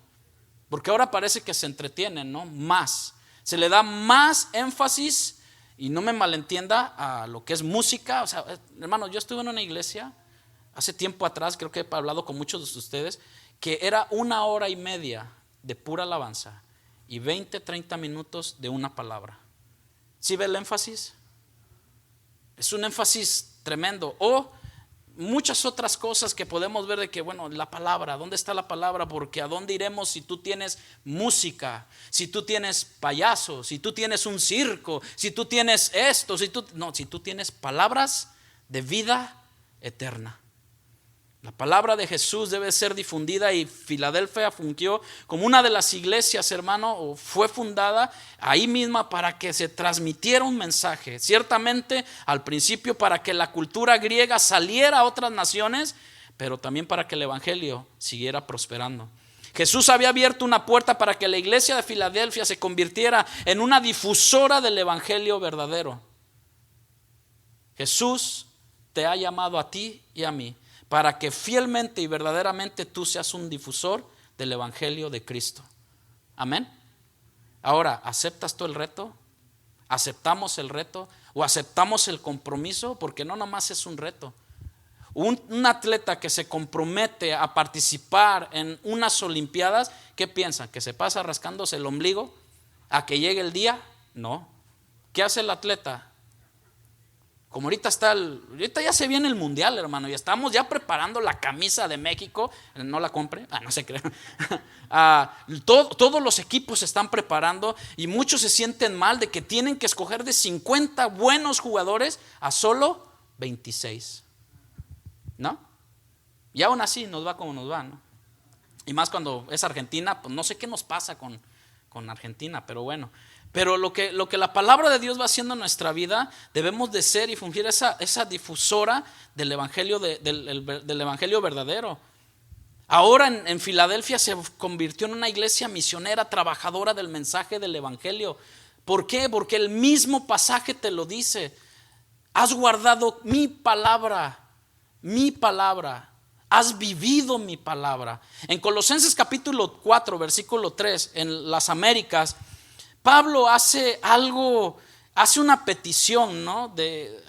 Porque ahora parece que se entretienen, ¿no? Más. Se le da más énfasis, y no me malentienda, a lo que es música. O sea, hermanos, yo estuve en una iglesia hace tiempo atrás, creo que he hablado con muchos de ustedes, que era 1 hora y media de pura alabanza y 20-30 minutos de una palabra. ¿Sí ve el énfasis? Es un énfasis tremendo. O muchas otras cosas que podemos ver de que, bueno, la palabra, ¿dónde está la palabra? Porque ¿a dónde iremos si tú tienes música? Si tú tienes payasos, si tú tienes un circo, si tú tienes esto, si tú tienes palabras de vida eterna. La palabra de Jesús debe ser difundida y Filadelfia fungió como una de las iglesias, hermano, o fue fundada ahí misma para que se transmitiera un mensaje. Ciertamente al principio para que la cultura griega saliera a otras naciones, pero también para que el evangelio siguiera prosperando. Jesús había abierto una puerta para que la iglesia de Filadelfia se convirtiera en una difusora del evangelio verdadero. Jesús te ha llamado a ti y a mí para que fielmente y verdaderamente tú seas un difusor del evangelio de Cristo. Amén. Ahora, ¿aceptas tú el reto? ¿Aceptamos el reto? ¿O aceptamos el compromiso? Porque no nomás es un reto. Un atleta que se compromete a participar en unas olimpiadas, ¿qué piensa? ¿Que se pasa rascándose el ombligo a que llegue el día? No. ¿Qué hace el atleta? Como ahorita ya se viene el mundial, hermano, y estamos ya preparando la camisa de México. No la compre, no se crean. Todos los equipos se están preparando y muchos se sienten mal de que tienen que escoger de 50 buenos jugadores a solo 26. ¿No? Y aún así nos va como nos va, ¿no? Y más cuando es Argentina, pues no sé qué nos pasa con Argentina, pero bueno. Pero lo que la palabra de Dios va haciendo en nuestra vida, debemos de ser y fungir esa difusora del evangelio, del evangelio verdadero. Ahora en Filadelfia se convirtió en una iglesia misionera, trabajadora del mensaje del evangelio. ¿Por qué? Porque el mismo pasaje te lo dice. Has guardado mi palabra, has vivido mi palabra. En Colosenses capítulo 4, versículo 3, en las Américas, Pablo hace una petición, ¿no?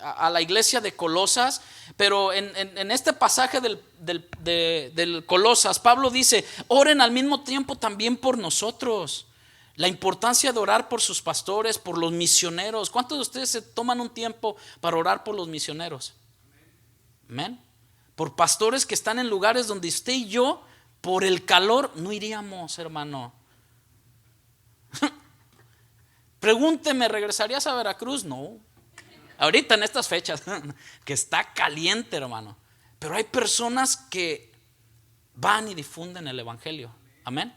a la iglesia de Colosas, pero en este pasaje del Colosas, Pablo dice: oren al mismo tiempo también por nosotros. La importancia de orar por sus pastores, por los misioneros. ¿Cuántos de ustedes se toman un tiempo para orar por los misioneros? Amén. Por pastores que están en lugares donde usted y yo, por el calor, no iríamos, hermano. Pregúnteme, ¿regresarías a Veracruz? No. Ahorita en estas fechas, que está caliente, hermano. Pero hay personas que van y difunden el evangelio. Amén.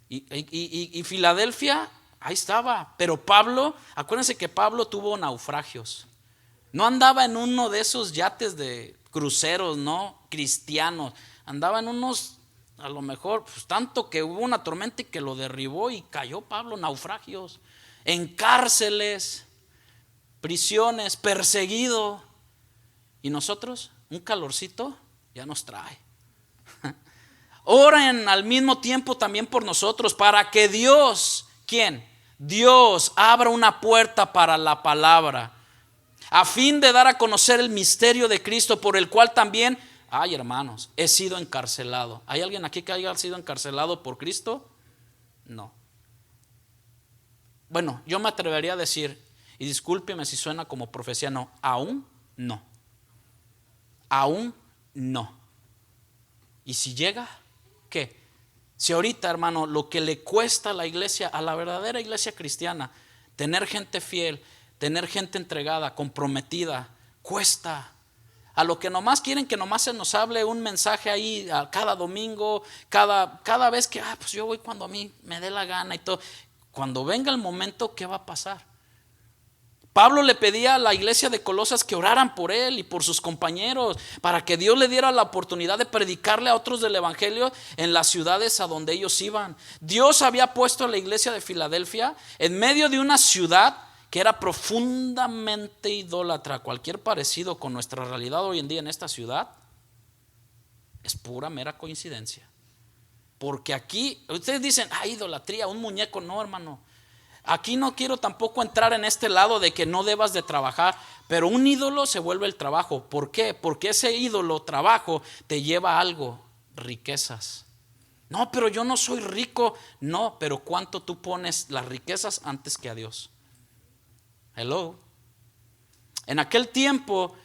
Y Filadelfia, ahí estaba. Pero Pablo, acuérdense que Pablo tuvo naufragios. No andaba en uno de esos yates de cruceros, no cristianos. Andaba en unos, a lo mejor, pues tanto que hubo una tormenta y que lo derribó y cayó Pablo. Naufragios, en cárceles, prisiones, perseguido. Y nosotros, un calorcito ya nos trae. Oren al mismo tiempo también por nosotros, para que Dios, ¿quién? Dios abra una puerta para la palabra, a fin de dar a conocer el misterio de Cristo, por el cual también, hermanos, he sido encarcelado. ¿Hay alguien aquí que haya sido encarcelado por Cristo? No. Bueno, yo me atrevería a decir, y discúlpeme si suena como profecía, no, aún no. Aún no. Y si llega, ¿qué? Si ahorita, hermano, lo que le cuesta a la iglesia, a la verdadera iglesia cristiana, tener gente fiel, tener gente entregada, comprometida, cuesta. A lo que nomás quieren que nomás se nos hable un mensaje ahí cada domingo, cada vez que pues yo voy cuando a mí me dé la gana y todo. Cuando venga el momento, ¿qué va a pasar? Pablo le pedía a la iglesia de Colosas que oraran por él y por sus compañeros, para que Dios le diera la oportunidad de predicarle a otros del evangelio en las ciudades a donde ellos iban. Dios había puesto a la iglesia de Filadelfia en medio de una ciudad que era profundamente idólatra. Cualquier parecido con nuestra realidad hoy en día en esta ciudad es pura mera coincidencia. Porque aquí, ustedes dicen, idolatría, un muñeco. No, hermano. Aquí no quiero tampoco entrar en este lado de que no debas de trabajar, pero un ídolo se vuelve el trabajo. ¿Por qué? Porque ese ídolo, trabajo, te lleva a algo, riquezas. No, pero yo no soy rico. No, pero ¿cuánto tú pones las riquezas antes que a Dios? Hello. En aquel tiempo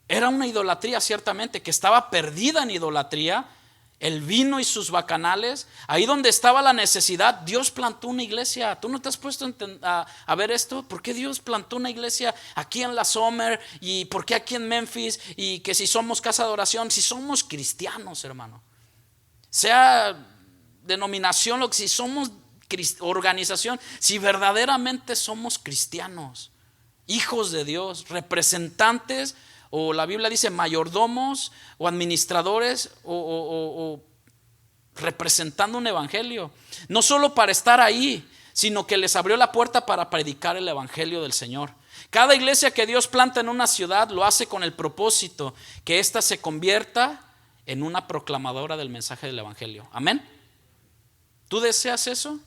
era una idolatría, ciertamente, que estaba perdida en idolatría. el vino y sus bacanales, ahí donde estaba la necesidad, Dios plantó una iglesia. ¿Tú no te has puesto a ver esto? ¿Por qué Dios plantó una iglesia aquí en la Summer? ¿Y por qué aquí en Memphis? Y que si somos casa de oración, si somos cristianos, hermano, sea denominación, lo que si somos organización, si verdaderamente somos cristianos, hijos de Dios, representantes, o la Biblia dice mayordomos o administradores o representando un evangelio, no solo para estar ahí, sino que les abrió la puerta para predicar el evangelio del Señor. Cada iglesia que Dios planta en una ciudad lo hace con el propósito que ésta se convierta en una proclamadora del mensaje del evangelio. Amén. ¿Tú deseas eso?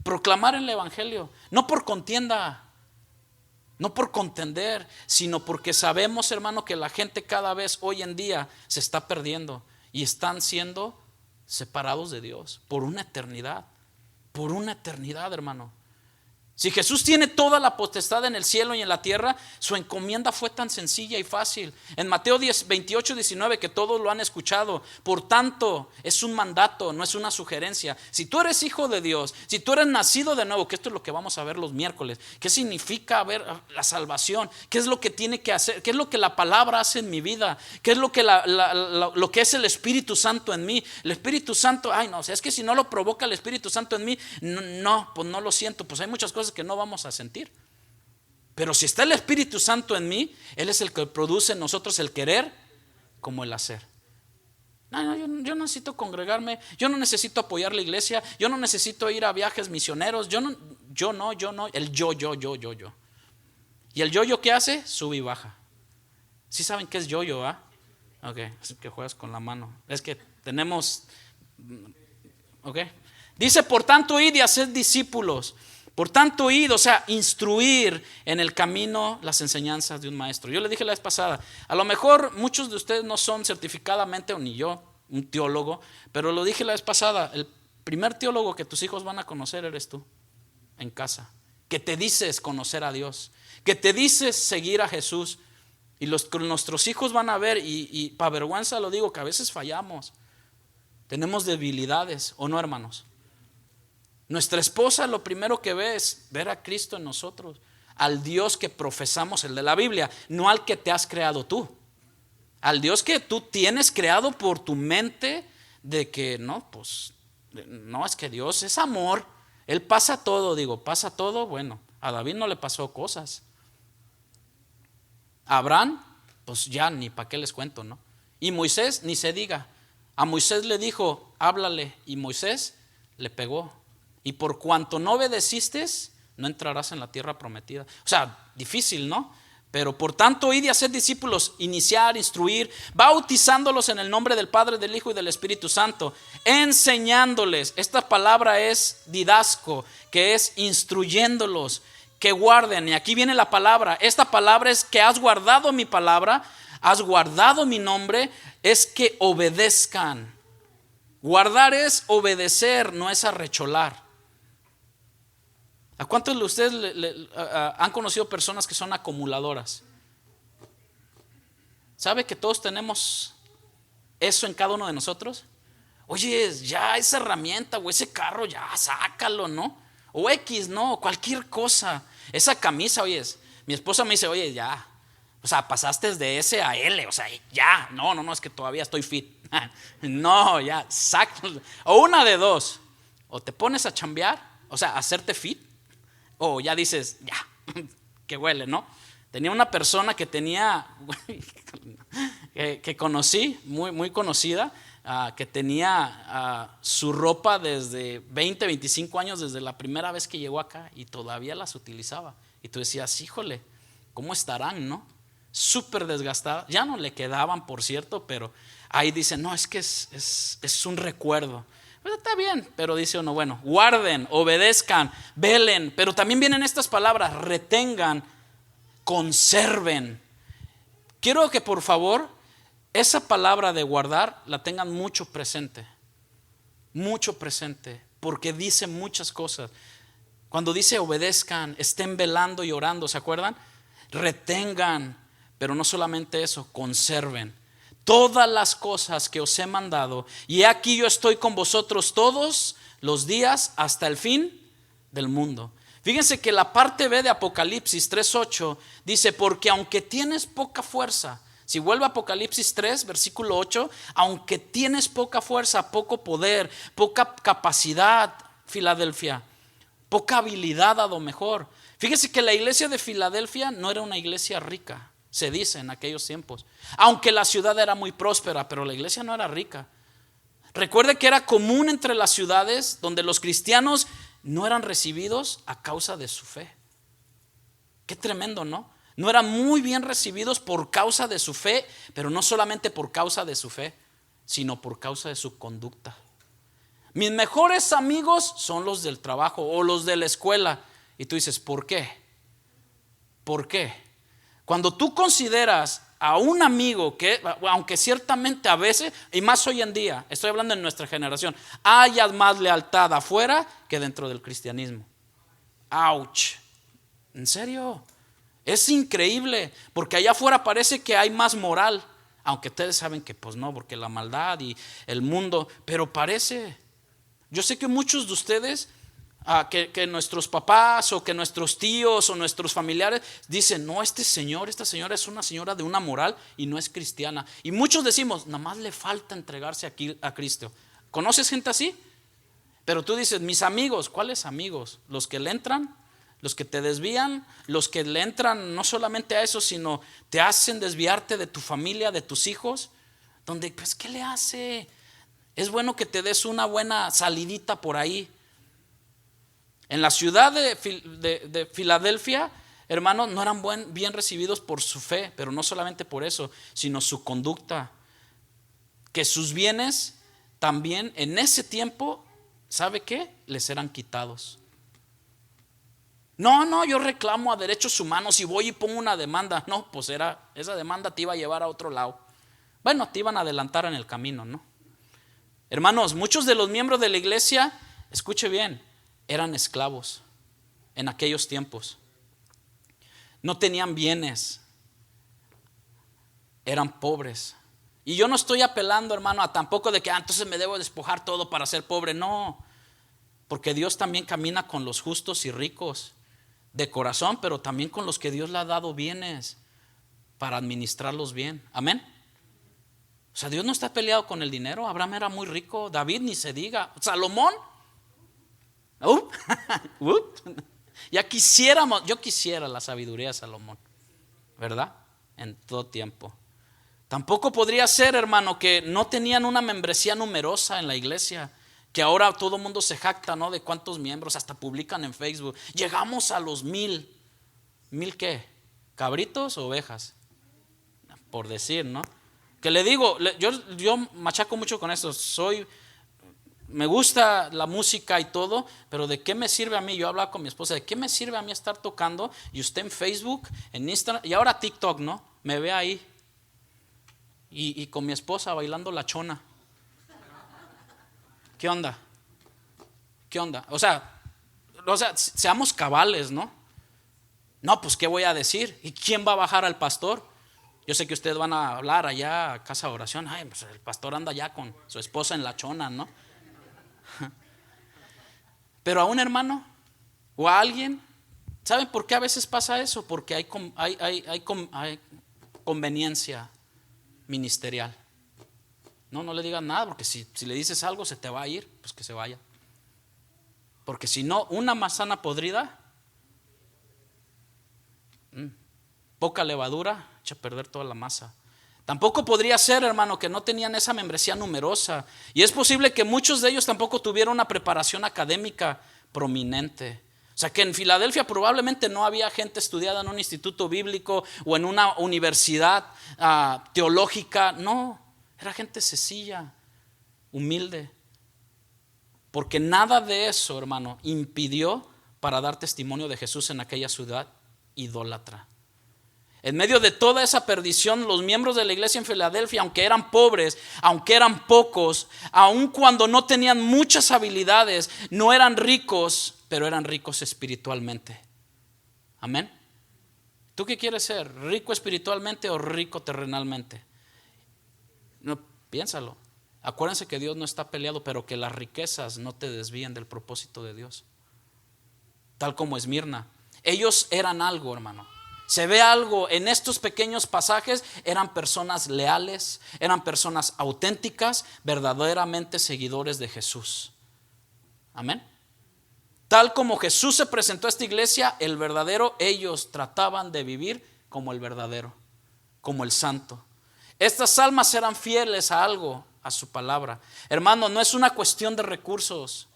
Proclamar el evangelio, no por contienda, no por contender, sino porque sabemos, hermano, que la gente cada vez hoy en día se está perdiendo y están siendo separados de Dios por una eternidad, hermano. Si Jesús tiene toda la potestad en el cielo y en la tierra, su encomienda fue tan sencilla y fácil. En Mateo 28, 19, que todos lo han escuchado, por tanto es un mandato, no es una sugerencia. Si tú eres hijo de Dios, si tú eres nacido de nuevo, que esto es lo que vamos a ver los miércoles, ¿qué significa ver la salvación? ¿Qué es lo que tiene que hacer? ¿Qué es lo que la palabra hace en mi vida? ¿Qué es lo que lo que es el Espíritu Santo en mí? El Espíritu Santo, no, o sea, es que si no lo provoca el Espíritu Santo en mí, no, pues no lo siento, pues hay muchas cosas que no vamos a sentir. Pero si está el Espíritu Santo en mí, Él es el que produce en nosotros el querer como el hacer. Yo no necesito congregarme, yo no necesito apoyar la iglesia, yo no necesito ir a viajes misioneros, yo no, el yo. ¿Y el yo qué hace? Sube y baja. ¿Sí saben qué es yo? Ok, así que juegas con la mano. Es que tenemos, ok. Dice, por tanto, id y haced discípulos. Por tanto, id, o sea, instruir en el camino las enseñanzas de un maestro. Yo le dije la vez pasada, a lo mejor muchos de ustedes no son certificadamente, o ni yo, un teólogo, pero lo dije la vez pasada, el primer teólogo que tus hijos van a conocer eres tú, en casa, que te dices conocer a Dios, que te dices seguir a Jesús, y nuestros hijos van a ver, y para vergüenza lo digo, que a veces fallamos, tenemos debilidades, ¿o no, hermanos? Nuestra esposa lo primero que ve es ver a Cristo en nosotros, al Dios que profesamos, el de la Biblia, no al que te has creado tú, al Dios que tú tienes creado por tu mente, de que no, pues no, es que Dios es amor, Él pasa todo. Bueno, a David no le pasó cosas, a Abraham pues ya ni para qué les cuento, ¿no? Y Moisés ni se diga, a Moisés le dijo háblale, y Moisés le pegó. Y por cuanto no obedeciste, no entrarás en la tierra prometida. O sea, difícil, ¿no? Pero por tanto, id y haced discípulos, iniciar, instruir, bautizándolos en el nombre del Padre, del Hijo y del Espíritu Santo, enseñándoles. Esta palabra es didasco, que es instruyéndolos, que guarden. Y aquí viene la palabra. Esta palabra es que has guardado mi palabra, has guardado mi nombre, es que obedezcan. Guardar es obedecer, no es arrecholar. ¿A cuántos de ustedes han conocido personas que son acumuladoras? ¿Sabe que todos tenemos eso en cada uno de nosotros? Oye, ya esa herramienta o ese carro, ya sácalo, ¿no? O X, ¿no? Cualquier cosa. Esa camisa, oye, mi esposa me dice, oye, ya, o sea, pasaste de S a L, o sea, ya, no, es que todavía estoy fit. No, ya, sácalo. O una de dos, o te pones a chambear, o sea, a hacerte fit, o ya dices, ya, que huele, ¿no? Tenía una persona que que conocí, muy conocida, que tenía su ropa desde 20, 25 años, desde la primera vez que llegó acá, y todavía las utilizaba. Y tú decías, híjole, ¿cómo estarán, no? Súper desgastadas, ya no le quedaban, por cierto, pero ahí dice, no, es que es un recuerdo. Pues está bien, pero dice uno, bueno, guarden, obedezcan, velen, pero también vienen estas palabras, retengan, conserven. Quiero que por favor esa palabra de guardar la tengan mucho presente, porque dice muchas cosas. Cuando dice obedezcan, estén velando y orando, ¿se acuerdan? Retengan, pero no solamente eso, conserven. todas las cosas que os he mandado, y he aquí yo estoy con vosotros todos los días hasta el fin del mundo. Fíjense que la parte B de Apocalipsis 3:8 dice, porque aunque tienes poca fuerza, si vuelve a Apocalipsis 3, versículo 8, aunque tienes poca fuerza, poco poder, poca capacidad, Filadelfia, poca habilidad a lo mejor. Fíjese que la iglesia de Filadelfia no era una iglesia rica, se dice en aquellos tiempos. Aunque la ciudad era muy próspera, pero la iglesia no era rica. Recuerde que era común entre las ciudades donde los cristianos no eran recibidos a causa de su fe. Qué tremendo, ¿no? No eran muy bien recibidos por causa de su fe, pero no solamente por causa de su fe, sino por causa de su conducta. Mis mejores amigos son los del trabajo o los de la escuela. Y tú dices, ¿por qué? ¿Por qué? Cuando tú consideras a un amigo que, aunque ciertamente a veces, y más hoy en día, estoy hablando en nuestra generación, haya más lealtad afuera que dentro del cristianismo. ¡Auch! ¿En serio? Es increíble, porque allá afuera parece que hay más moral, aunque ustedes saben que pues no, porque la maldad y el mundo, pero parece. Yo sé que muchos de ustedes, que nuestros papás o que nuestros tíos o nuestros familiares dicen, no, esta señora es una señora de una moral y no es cristiana. Y muchos decimos, nada más le falta entregarse aquí a Cristo. ¿Conoces gente así? Pero tú dices, mis amigos, ¿cuáles amigos? Los que le entran, los que te desvían, los que le entran no solamente a eso, sino te hacen desviarte de tu familia, de tus hijos, donde pues ¿qué le hace? Es bueno que te des una buena salidita por ahí. En la ciudad de Filadelfia, hermanos, no eran bien recibidos por su fe, pero no solamente por eso, sino su conducta. Que sus bienes también en ese tiempo, ¿sabe qué? Les eran quitados. No, yo reclamo a derechos humanos y voy y pongo una demanda. No, pues esa demanda te iba a llevar a otro lado. Bueno, te iban a adelantar en el camino, ¿no? Hermanos, muchos de los miembros de la iglesia, escuche bien, eran esclavos en aquellos tiempos. No tenían bienes, eran pobres. Y yo no estoy apelando, hermano, a tampoco de que entonces me debo despojar todo para ser pobre. No, porque Dios también camina con los justos y ricos de corazón, pero también con los que Dios le ha dado bienes para administrarlos bien. Amén. O sea, Dios no está peleado con el dinero. Abraham era muy rico, David ni se diga, Salomón. Ya quisiéramos, yo quisiera la sabiduría de Salomón, ¿verdad? En todo tiempo. Tampoco podría ser, hermano, que no tenían una membresía numerosa en la iglesia, que ahora todo el mundo se jacta, ¿no? De cuántos miembros, hasta publican en Facebook. Llegamos a los 1000. ¿1000 qué? ¿Cabritos o ovejas? Por decir, ¿no? Que le digo, yo machaco mucho con esto. Me gusta la música y todo, pero ¿de qué me sirve a mí? Yo hablaba con mi esposa, ¿de qué me sirve a mí estar tocando? Y usted en Facebook, en Instagram, y ahora TikTok, ¿no? Me ve ahí. Y con mi esposa bailando la chona. ¿Qué onda? ¿Qué onda? O sea, seamos cabales, ¿no? No, pues ¿qué voy a decir? ¿Y quién va a bajar al pastor? Yo sé que ustedes van a hablar allá a casa de oración. Ay, pues el pastor anda ya con su esposa en la chona, ¿no? Pero a un hermano o a alguien, ¿saben por qué a veces pasa eso? Porque hay conveniencia ministerial. No le digas nada, porque si le dices algo se te va a ir, pues que se vaya. Porque si no, una manzana podrida, poca levadura, echa a perder toda la masa. Tampoco podría ser, hermano, que no tenían esa membresía numerosa. Y es posible que muchos de ellos tampoco tuvieran una preparación académica prominente. O sea, que en Filadelfia probablemente no había gente estudiada en un instituto bíblico o en una universidad teológica. No, era gente sencilla, humilde. Porque nada de eso, hermano, impidió para dar testimonio de Jesús en aquella ciudad idólatra. En medio de toda esa perdición, los miembros de la iglesia en Filadelfia, aunque eran pobres, aunque eran pocos, aun cuando no tenían muchas habilidades, no eran ricos, pero eran ricos espiritualmente. Amén. ¿Tú qué quieres ser? ¿Rico espiritualmente o rico terrenalmente? Piénsalo. Acuérdense que Dios no está peleado, pero que las riquezas no te desvíen del propósito de Dios. Tal como Esmirna. Ellos eran algo, hermano. Se ve algo en estos pequeños pasajes. Eran personas leales, eran personas auténticas, verdaderamente seguidores de Jesús. Amén. Tal como Jesús se presentó a esta iglesia, el verdadero, ellos trataban de vivir como el verdadero, como el santo. Estas almas eran fieles a algo, a su palabra. Hermano, no es una cuestión de recursos.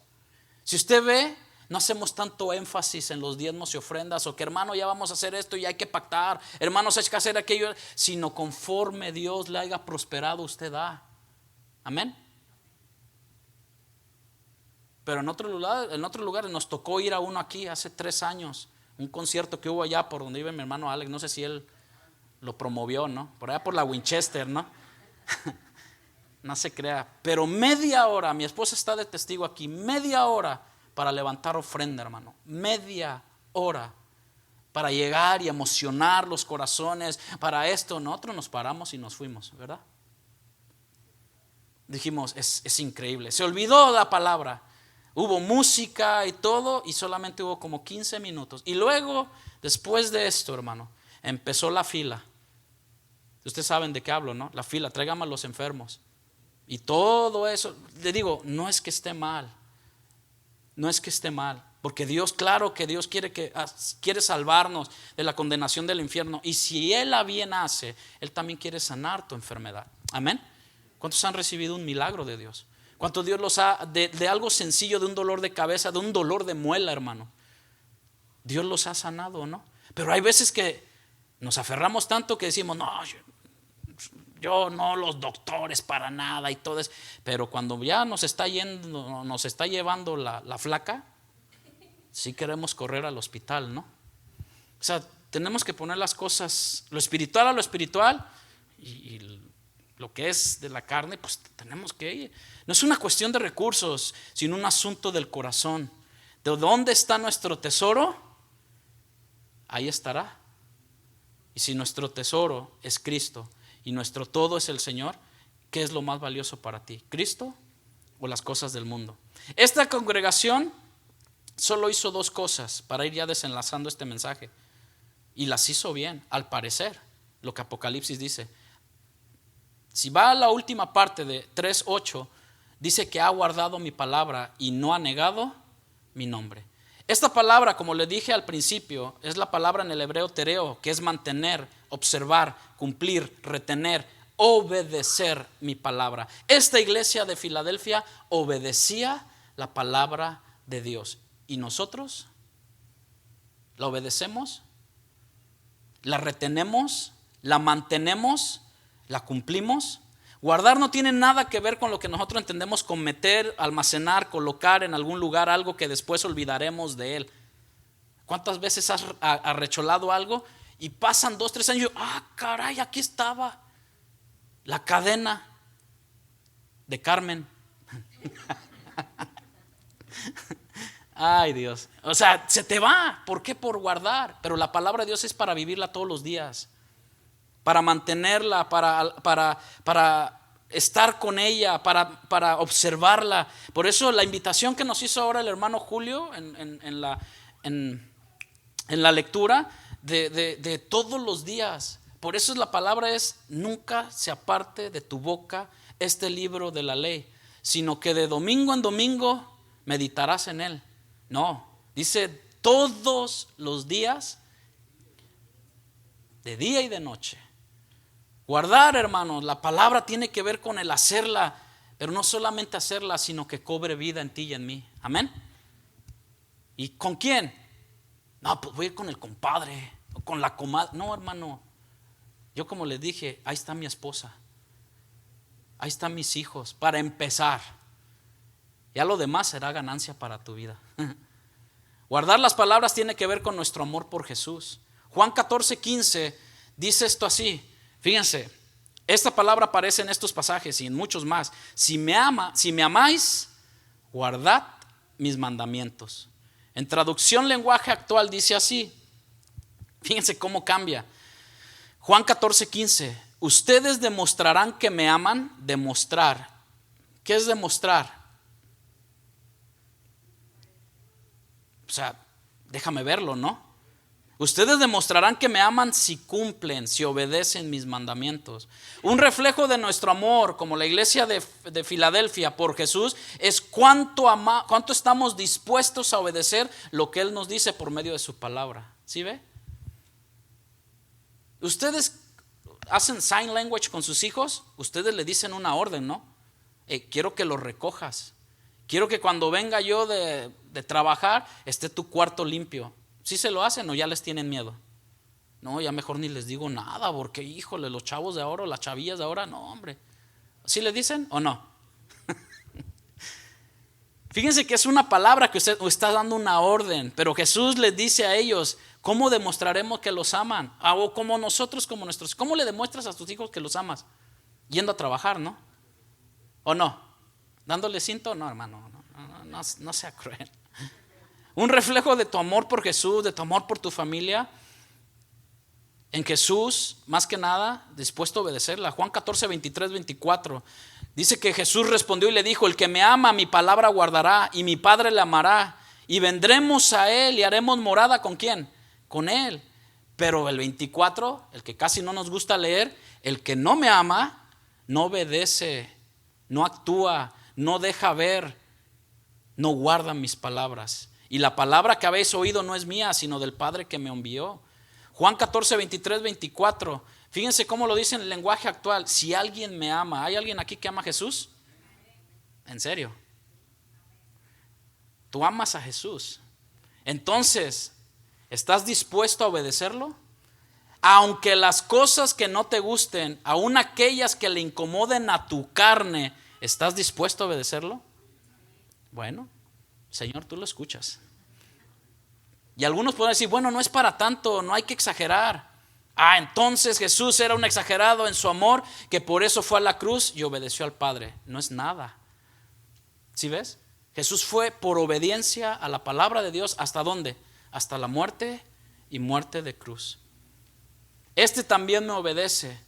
Si usted ve, no hacemos tanto énfasis en los diezmos y ofrendas, o que hermano ya vamos a hacer esto y hay que pactar, hermanos hay que hacer aquello, sino conforme Dios le haya prosperado usted da. Amén. Pero en otro lugar nos tocó ir a uno aquí hace 3 años, un concierto que hubo allá por donde vive mi hermano Alex, no sé si él lo promovió, ¿no? Por allá por la Winchester, ¿no? No se crea, pero media hora, mi esposa está de testigo aquí, media hora para levantar ofrenda, hermano, media hora para llegar y emocionar los corazones, para esto. Nosotros nos paramos y nos fuimos, ¿verdad? Dijimos, es increíble, se olvidó la palabra. Hubo música y todo, y solamente hubo como 15 minutos. Y luego, después de esto, hermano, empezó la fila. Ustedes saben de qué hablo, ¿no? La fila, tráigame a los enfermos. Y todo eso, le digo, no es que esté mal. No es que esté mal. Porque Dios, claro que Dios quiere salvarnos de la condenación del infierno. Y si Él a bien hace, Él también quiere sanar tu enfermedad. Amén. ¿Cuántos han recibido un milagro de Dios? ¿Cuánto Dios los ha, de algo sencillo, de un dolor de cabeza, de un dolor de muela, hermano? Dios los ha sanado, ¿no? Pero hay veces que nos aferramos tanto que decimos, no, yo no, los doctores para nada y todo eso. Pero cuando ya nos está llevando la flaca, sí queremos correr al hospital, ¿no? O sea, tenemos que poner las cosas, lo espiritual a lo espiritual, y lo que es de la carne, pues tenemos que ir. No es una cuestión de recursos, sino un asunto del corazón. ¿De dónde está nuestro tesoro? Ahí estará. Y si nuestro tesoro es Cristo y nuestro todo es el Señor, ¿qué es lo más valioso para ti? ¿Cristo o las cosas del mundo? Esta congregación solo hizo 2 cosas para ir ya desenlazando este mensaje, y las hizo bien, al parecer, lo que Apocalipsis dice. Si va a la última parte de 3:8, dice que ha guardado mi palabra y no ha negado mi nombre. Esta palabra, como le dije al principio, es la palabra en el hebreo tereo, que es mantener, observar, cumplir, retener, obedecer mi palabra. Esta iglesia de Filadelfia obedecía la palabra de Dios. ¿Y nosotros? ¿La obedecemos? ¿La retenemos? ¿La mantenemos? ¿La cumplimos? Guardar no tiene nada que ver con lo que nosotros entendemos con meter, almacenar, colocar en algún lugar algo que después olvidaremos de él. ¿Cuántas veces has arrecholado algo y pasan 2, 3 años? Caray, aquí estaba la cadena de Carmen. Ay, Dios. O sea, se te va. ¿Por qué? Por guardar. Pero la palabra de Dios es para vivirla todos los días, para mantenerla, para estar con ella, para observarla. Por eso la invitación que nos hizo ahora el hermano Julio en la lectura de todos los días. Por eso la palabra es: nunca se aparte de tu boca este libro de la ley, sino que de domingo en domingo meditarás en él. No, dice todos los días, de día y de noche. Guardar, hermanos, la palabra tiene que ver con el hacerla, pero no solamente hacerla, sino que cobre vida en ti y en mí. Amén. ¿Y con quién? No, pues voy a ir con el compadre o con la comadre. No, hermano, yo como les dije, ahí está mi esposa, ahí están mis hijos, para empezar. Ya lo demás será ganancia para tu vida. Guardar las palabras tiene que ver con nuestro amor por Jesús. Juan 14:15 dice esto así. Fíjense, esta palabra aparece en estos pasajes y en muchos más. Si me amáis, guardad mis mandamientos. En traducción lenguaje actual dice así. Fíjense cómo cambia. Juan 14:15. ustedes demostrarán que me aman. Demostrar. ¿Qué es demostrar? O sea, déjame verlo, ¿no? Ustedes demostrarán que me aman si cumplen, si obedecen mis mandamientos. Un reflejo de nuestro amor, como la iglesia de Filadelfia por Jesús, es cuánto estamos dispuestos a obedecer lo que Él nos dice por medio de su palabra. ¿Sí ve? Ustedes hacen sign language con sus hijos, ustedes le dicen una orden, ¿no? Quiero que lo recojas. Quiero que cuando venga yo de trabajar esté tu cuarto limpio. ¿Sí se lo hacen o ya les tienen miedo? No, ya mejor ni les digo nada, porque híjole, los chavos de ahora, las chavillas de ahora, no, hombre. ¿Sí le dicen o no? Fíjense que es una palabra que usted está dando una orden, pero Jesús les dice a ellos, ¿cómo demostraremos que los aman? O como nosotros, como nuestros. ¿Cómo le demuestras a tus hijos que los amas? Yendo a trabajar, ¿no? ¿O no? ¿Dándole cinto? No, hermano, no sea cruel. Un reflejo de tu amor por Jesús, de tu amor por tu familia. En Jesús, más que nada, dispuesto a obedecerla. Juan 14, 23, 24. Dice que Jesús respondió y le dijo: el que me ama, mi palabra guardará, y mi Padre le amará, y vendremos a Él y haremos morada. ¿Con quién? Con Él. Pero el 24, el que casi no nos gusta leer, el que no me ama, no obedece, no actúa, no deja ver, no guarda mis palabras. Y la palabra que habéis oído no es mía, sino del Padre que me envió. Juan 14, 23, 24. Fíjense cómo lo dice en el lenguaje actual. Si alguien me ama, ¿hay alguien aquí que ama a Jesús? ¿En serio? Tú amas a Jesús. Entonces, ¿estás dispuesto a obedecerlo? Aunque las cosas que no te gusten, aun aquellas que le incomoden a tu carne, ¿estás dispuesto a obedecerlo? Bueno, Señor, tú lo escuchas. Y algunos pueden decir, bueno, no es para tanto, no hay que exagerar. Entonces Jesús era un exagerado en su amor, que por eso fue a la cruz y obedeció al Padre. No es nada. ¿Sí ves? Jesús fue por obediencia a la palabra de Dios. ¿Hasta dónde? Hasta la muerte y muerte de cruz. Este también me obedece.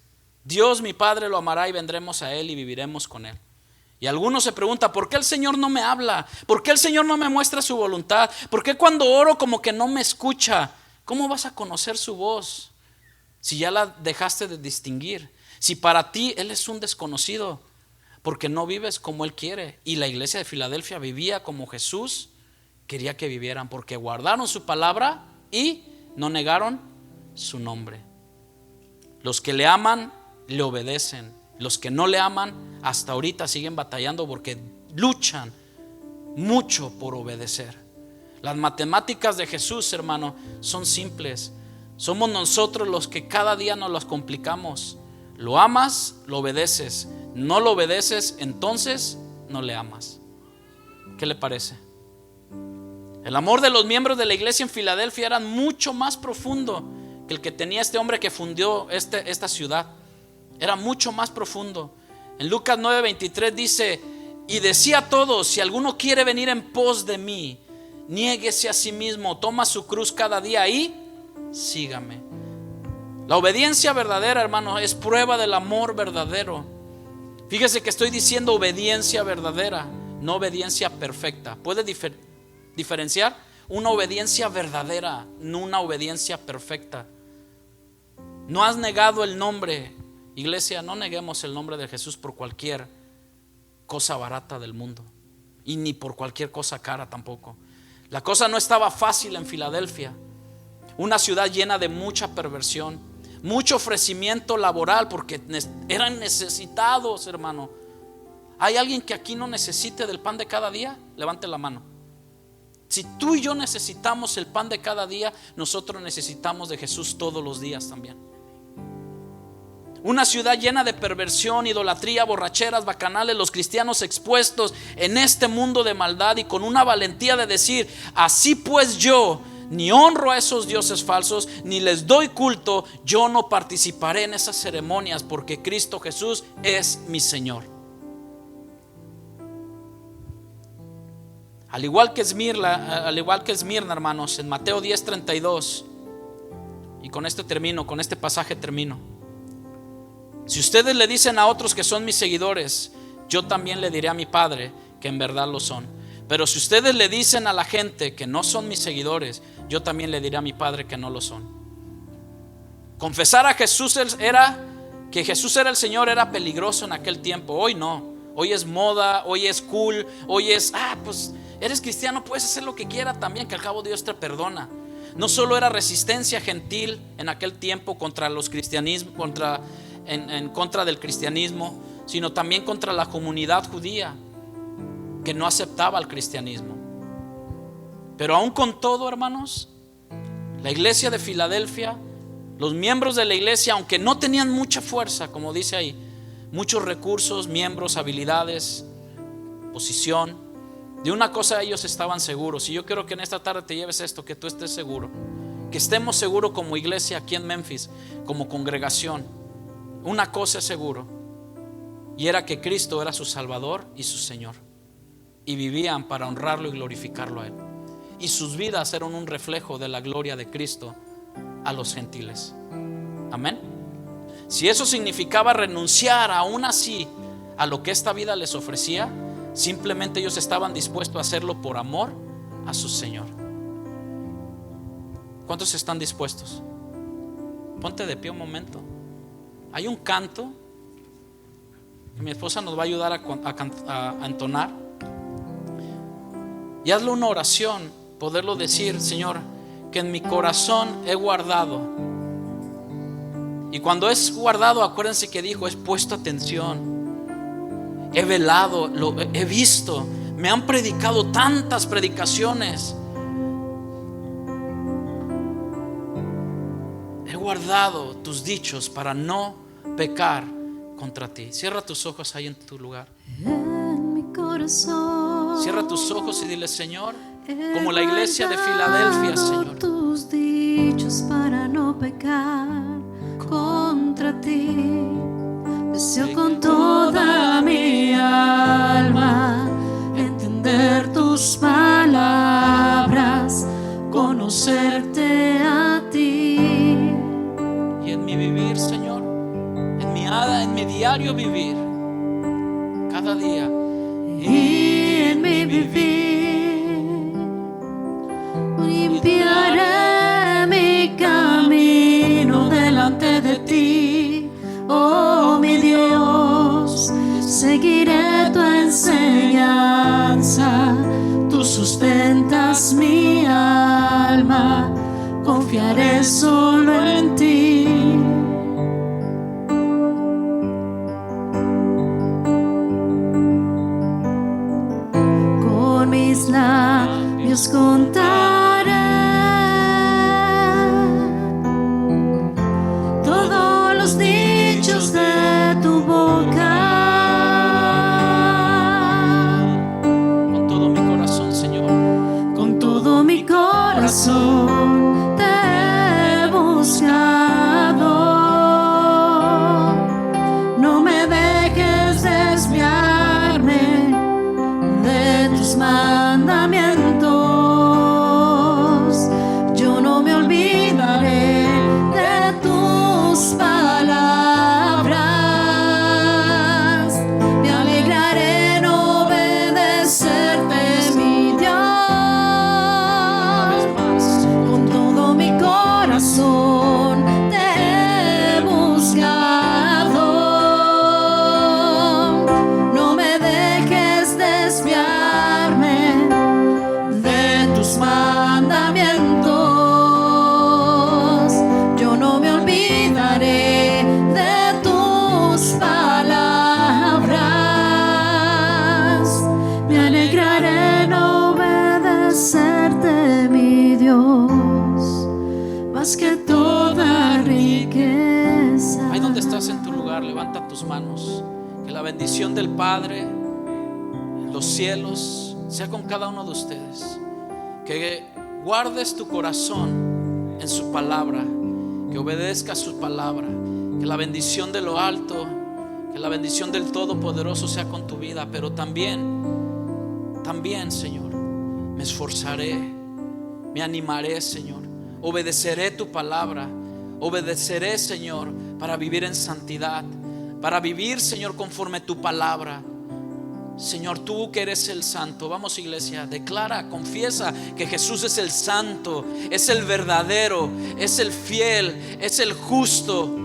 Dios mi Padre lo amará y vendremos a Él y viviremos con Él. Y algunos se preguntan, ¿por qué el Señor no me habla? ¿Por qué el Señor no me muestra su voluntad? ¿Por qué cuando oro como que no me escucha? ¿Cómo vas a conocer su voz si ya la dejaste de distinguir? Si para ti Él es un desconocido, porque no vives como Él quiere. Y la iglesia de Filadelfia vivía como Jesús quería que vivieran, porque guardaron su palabra y no negaron su nombre. Los que le aman, le obedecen. Los que no le aman, hasta ahorita siguen batallando porque luchan mucho por obedecer. Las matemáticas de Jesús, hermano, son simples. Somos nosotros los que cada día nos las complicamos. Lo amas, lo obedeces. No lo obedeces, entonces no le amas. ¿Qué le parece? El amor de los miembros de la iglesia en Filadelfia era mucho más profundo que el que tenía este hombre que fundó esta ciudad. Era mucho más profundo. En Lucas 9:23 dice: y decía a todos, si alguno quiere venir en pos de mí, niéguese a sí mismo, toma su cruz cada día y sígame. La obediencia verdadera, hermano, es prueba del amor verdadero. Fíjese que estoy diciendo obediencia verdadera, no obediencia perfecta. ¿Puede diferenciar? Una obediencia verdadera, no una obediencia perfecta. No has negado el nombre. Iglesia, no neguemos el nombre de Jesús por cualquier cosa barata del mundo y ni por cualquier cosa cara tampoco. La cosa no estaba fácil en Filadelfia, una ciudad llena de mucha perversión, mucho ofrecimiento laboral, porque eran necesitados, hermano. ¿Hay alguien que aquí no necesite del pan de cada día? Levante la mano. Si tú y yo necesitamos el pan de cada día, nosotros necesitamos de Jesús todos los días también. Una ciudad llena de perversión, idolatría, borracheras, bacanales, los cristianos expuestos en este mundo de maldad y con una valentía de decir: así pues yo ni honro a esos dioses falsos, ni les doy culto, yo no participaré en esas ceremonias porque Cristo Jesús es mi Señor. Al igual que Esmirna, hermanos, en Mateo 10:32, y con este pasaje termino. Si ustedes le dicen a otros que son mis seguidores, yo también le diré a mi Padre que en verdad lo son. Pero si ustedes le dicen a la gente que no son mis seguidores, yo también le diré a mi Padre que no lo son. Confesar a Jesús que Jesús era el Señor era peligroso en aquel tiempo. Hoy no. Hoy es moda, hoy es cool, hoy es, pues eres cristiano, puedes hacer lo que quiera también, que al cabo Dios te perdona. No solo era resistencia gentil en aquel tiempo contra los cristianismos, en contra del cristianismo, sino también contra la comunidad judía que no aceptaba el cristianismo. Pero aún con todo, hermanos, la iglesia de Filadelfia, los miembros de la iglesia, aunque no tenían mucha fuerza, como dice ahí, muchos recursos, miembros, habilidades, posición, de una cosa ellos estaban seguros. Y yo quiero que en esta tarde te lleves esto, que tú estés seguro, que estemos seguros como iglesia aquí en Memphis, como congregación. Una cosa es seguro, y era que Cristo era su Salvador y su Señor, y vivían para honrarlo y glorificarlo a Él, y sus vidas eran un reflejo de la gloria de Cristo a los gentiles. Amén. Si eso significaba renunciar aún así a lo que esta vida les ofrecía, simplemente ellos estaban dispuestos a hacerlo por amor a su Señor. ¿Cuántos están dispuestos? Ponte de pie un momento. Hay un canto que mi esposa nos va a ayudar a entonar, y hazle una oración, poderlo decir: Señor, que en mi corazón he guardado. Y cuando es guardado, acuérdense que dijo, es puesto atención, he velado, lo he visto, me han predicado tantas predicaciones, he guardado tus dichos para no pecar contra ti. Cierra tus ojos ahí en tu lugar. En mi corazón, cierra tus ojos y dile: Señor, como la iglesia de Filadelfia, Señor, tus dichos para no pecar contra ti. Deseo con toda mi alma entender tus palabras, conocerte a ti. Y en mi vivir, Señor, en mi diario vivir, cada día, y en mi vivir limpiaré mi camino delante de ti, oh mi Dios. Seguiré tu enseñanza, tú sustentas mi alma, confiaré solo en ti. Con mis labios contaré todos los dichos de tu boca. con todo mi corazón, Señor, Con todo mi corazón te he buscado. No me dejes desviarme de tus mandamientos. Yo no me olvidaré de tus palabras. Me alegraré en obedecerte, mi Dios. Con todo mi corazón te he buscado. No me dejes desviarme de tus mandamientos. Yo no me olvidaré de tus palabras. Me alegraré en obedecerte, mi Dios, más que toda riqueza. ahí donde estás en tu lugar, levanta tus manos. Que la bendición del Padre, los cielos, sea con cada uno de ustedes. Que guardes tu corazón en su palabra, que obedezcas su palabra. Que la bendición de lo alto, que la bendición del Todopoderoso sea con tu vida. Pero también, Señor, me esforzaré, me animaré, Señor, obedeceré tu palabra, obedeceré, Señor, para vivir en santidad, para vivir, Señor, conforme tu palabra. Señor, tú que eres el santo. Vamos, iglesia, declara, confiesa que Jesús es el santo, es el verdadero, es el fiel, es el justo.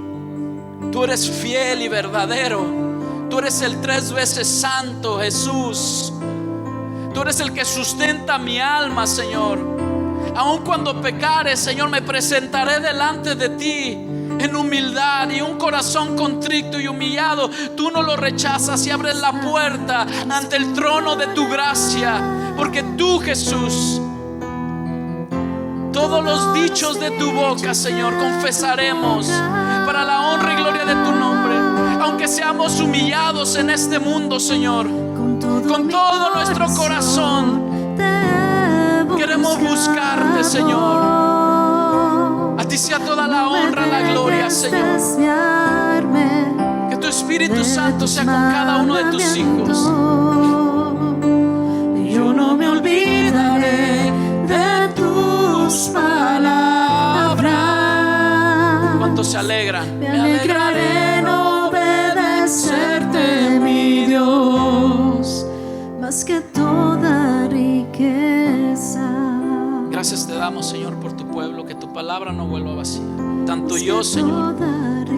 Tú eres fiel y verdadero. Tú eres el 3 veces santo, Jesús. Tú eres el que sustenta mi alma, Señor. Aun cuando pecare, Señor, me presentaré delante de ti en humildad y un corazón contrito y humillado. Tú no lo rechazas y abres la puerta ante el trono de tu gracia. Porque tú, Jesús, todos los dichos de tu boca, Señor, confesaremos para la honra y gloria de tu nombre. Aunque seamos humillados en este mundo, Señor, con todo nuestro corazón queremos buscarte, Señor. A ti sea toda la honra, la gloria, Señor. Que tu Espíritu Santo sea con cada uno de tus hijos. Yo no me olvidaré de tus palabras. ¿Cuántos se alegran? Me alegraré en obedecerte, mi Dios, más que toda riqueza. Gracias te damos, Señor, por tu pueblo. Que tu palabra no vuelva vacía. Tanto yo, Señor,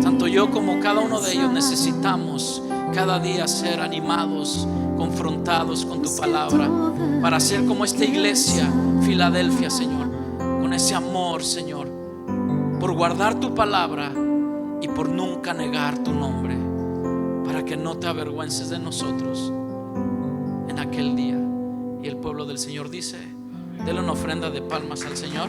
tanto yo como cada uno de ellos necesitamos cada día ser animados, confrontados con tu palabra, para ser como esta iglesia Filadelfia, Señor, con ese amor, Señor, por guardar tu palabra y por nunca negar tu nombre, para que no te avergüences de nosotros en aquel día. Y el pueblo del Señor dice: denle una ofrenda de palmas al Señor.